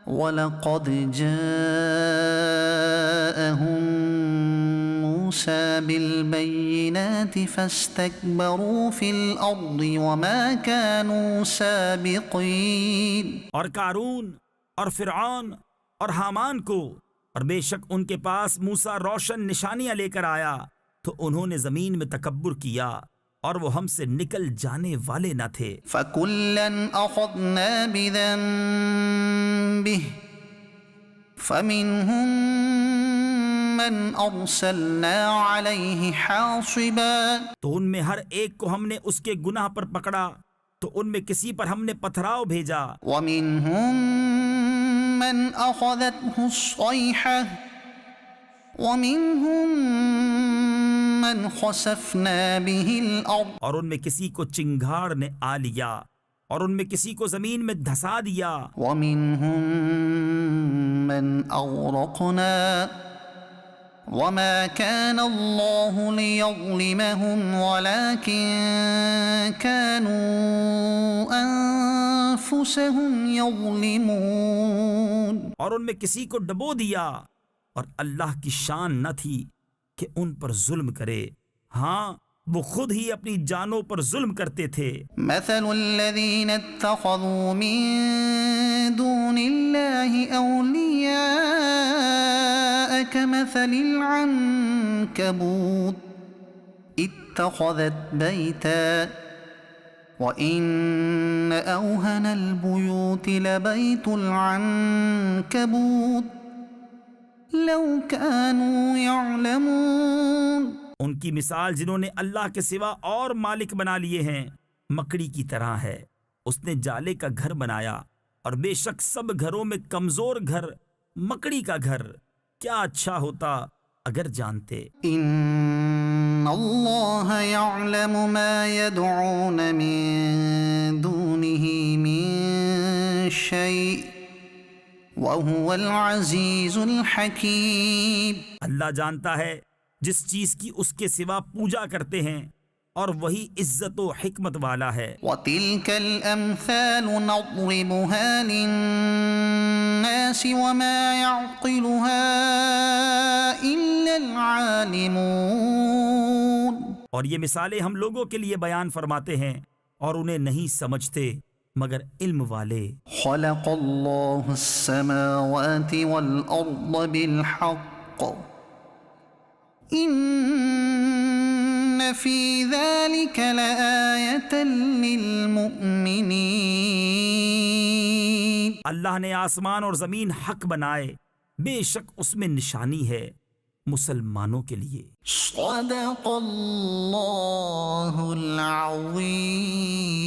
وَلَقَدْ جَاءَهُم موسى بالبينات فاستكبروا في الأرض وما كانوا سابقين۔ اور قارون اور فرعون اور حامان کو، اور بے شک ان کے پاس موسیٰ روشن نشانیاں لے کر آیا تو انہوں نے زمین میں تکبر کیا اور وہ ہم سے نکل جانے والے نہ تھے۔ فَكُلًّا أَخَذْنَا بِذَنبِهِ فَمِنْهُمْ مَنْ أَرْسَلْنَا عَلَيْهِ حَاصِبًا، تو ان میں ہر ایک کو ہم نے اس کے گناہ پر پکڑا تو ان میں کسی پر ہم نے پتھراؤ بھیجا، وَمِنْهُمْ مَنْ أَخَذَتْهُ الصَّيْحَةُ وَمِنْهُمْ مَنْ خَسَفْنَا بِهِ الْأَرْضَ، اور ان میں کسی کو چنگھاڑ نے آ لیا اور ان میں کسی کو زمین میں دھسا دیا، وَمِنْهُمْ مَنْ أَغْرَقْنَا وَمَا كَانَ اللَّهُ لِيَظْلِمَهُمْ وَلَكِنْ كَانُوا أَنفُسَهُمْ يَظْلِمُونَ، اور ان میں کسی کو ڈبو دیا، اور اللہ کی شان نہ تھی کہ ان پر ظلم کرے، ہاں وہ خود ہی اپنی جانوں پر ظلم کرتے تھے۔ مثل الذين اتخذوا من دون الله أولياء كمثل العنكبوت اتخذت بيتا وإن أوهن البيوت لبيت العنكبوت لو كانوا يعلمون۔ ان کی مثال جنہوں نے اللہ کے سوا اور مالک بنا لیے ہیں مکڑی کی طرح ہے، اس نے جالے کا گھر بنایا، اور بے شک سب گھروں میں کمزور گھر مکڑی کا گھر، کیا اچھا ہوتا اگر جانتے۔ ان اللہ یعلم ما يدعون من دونه من شیء وهو العزیز الحکیم، اللہ جانتا ہے جس چیز کی اس کے سوا پوجا کرتے ہیں، اور وہی عزت و حکمت والا ہے۔ وَتِلْكَ الْأَمْثَالُ نَضْرِبُهَا لِلنَّاسِ وَمَا يَعْقِلُهَا إِلَّا الْعَالِمُونَ، اور یہ مثالیں ہم لوگوں کے لیے بیان فرماتے ہیں اور انہیں نہیں سمجھتے مگر علم والے۔ خَلَقَ اللَّهُ السَّمَاوَاتِ وَالْأَرْضَ بِالْحَقِّ إِنَّ فِي ذَلِكَ لَآيَةً لِّلْمُؤْمِنِينَ، اللہ نے آسمان اور زمین حق بنائے، بے شک اس میں نشانی ہے مسلمانوں کے لیے۔ صدق اللہ العظیم۔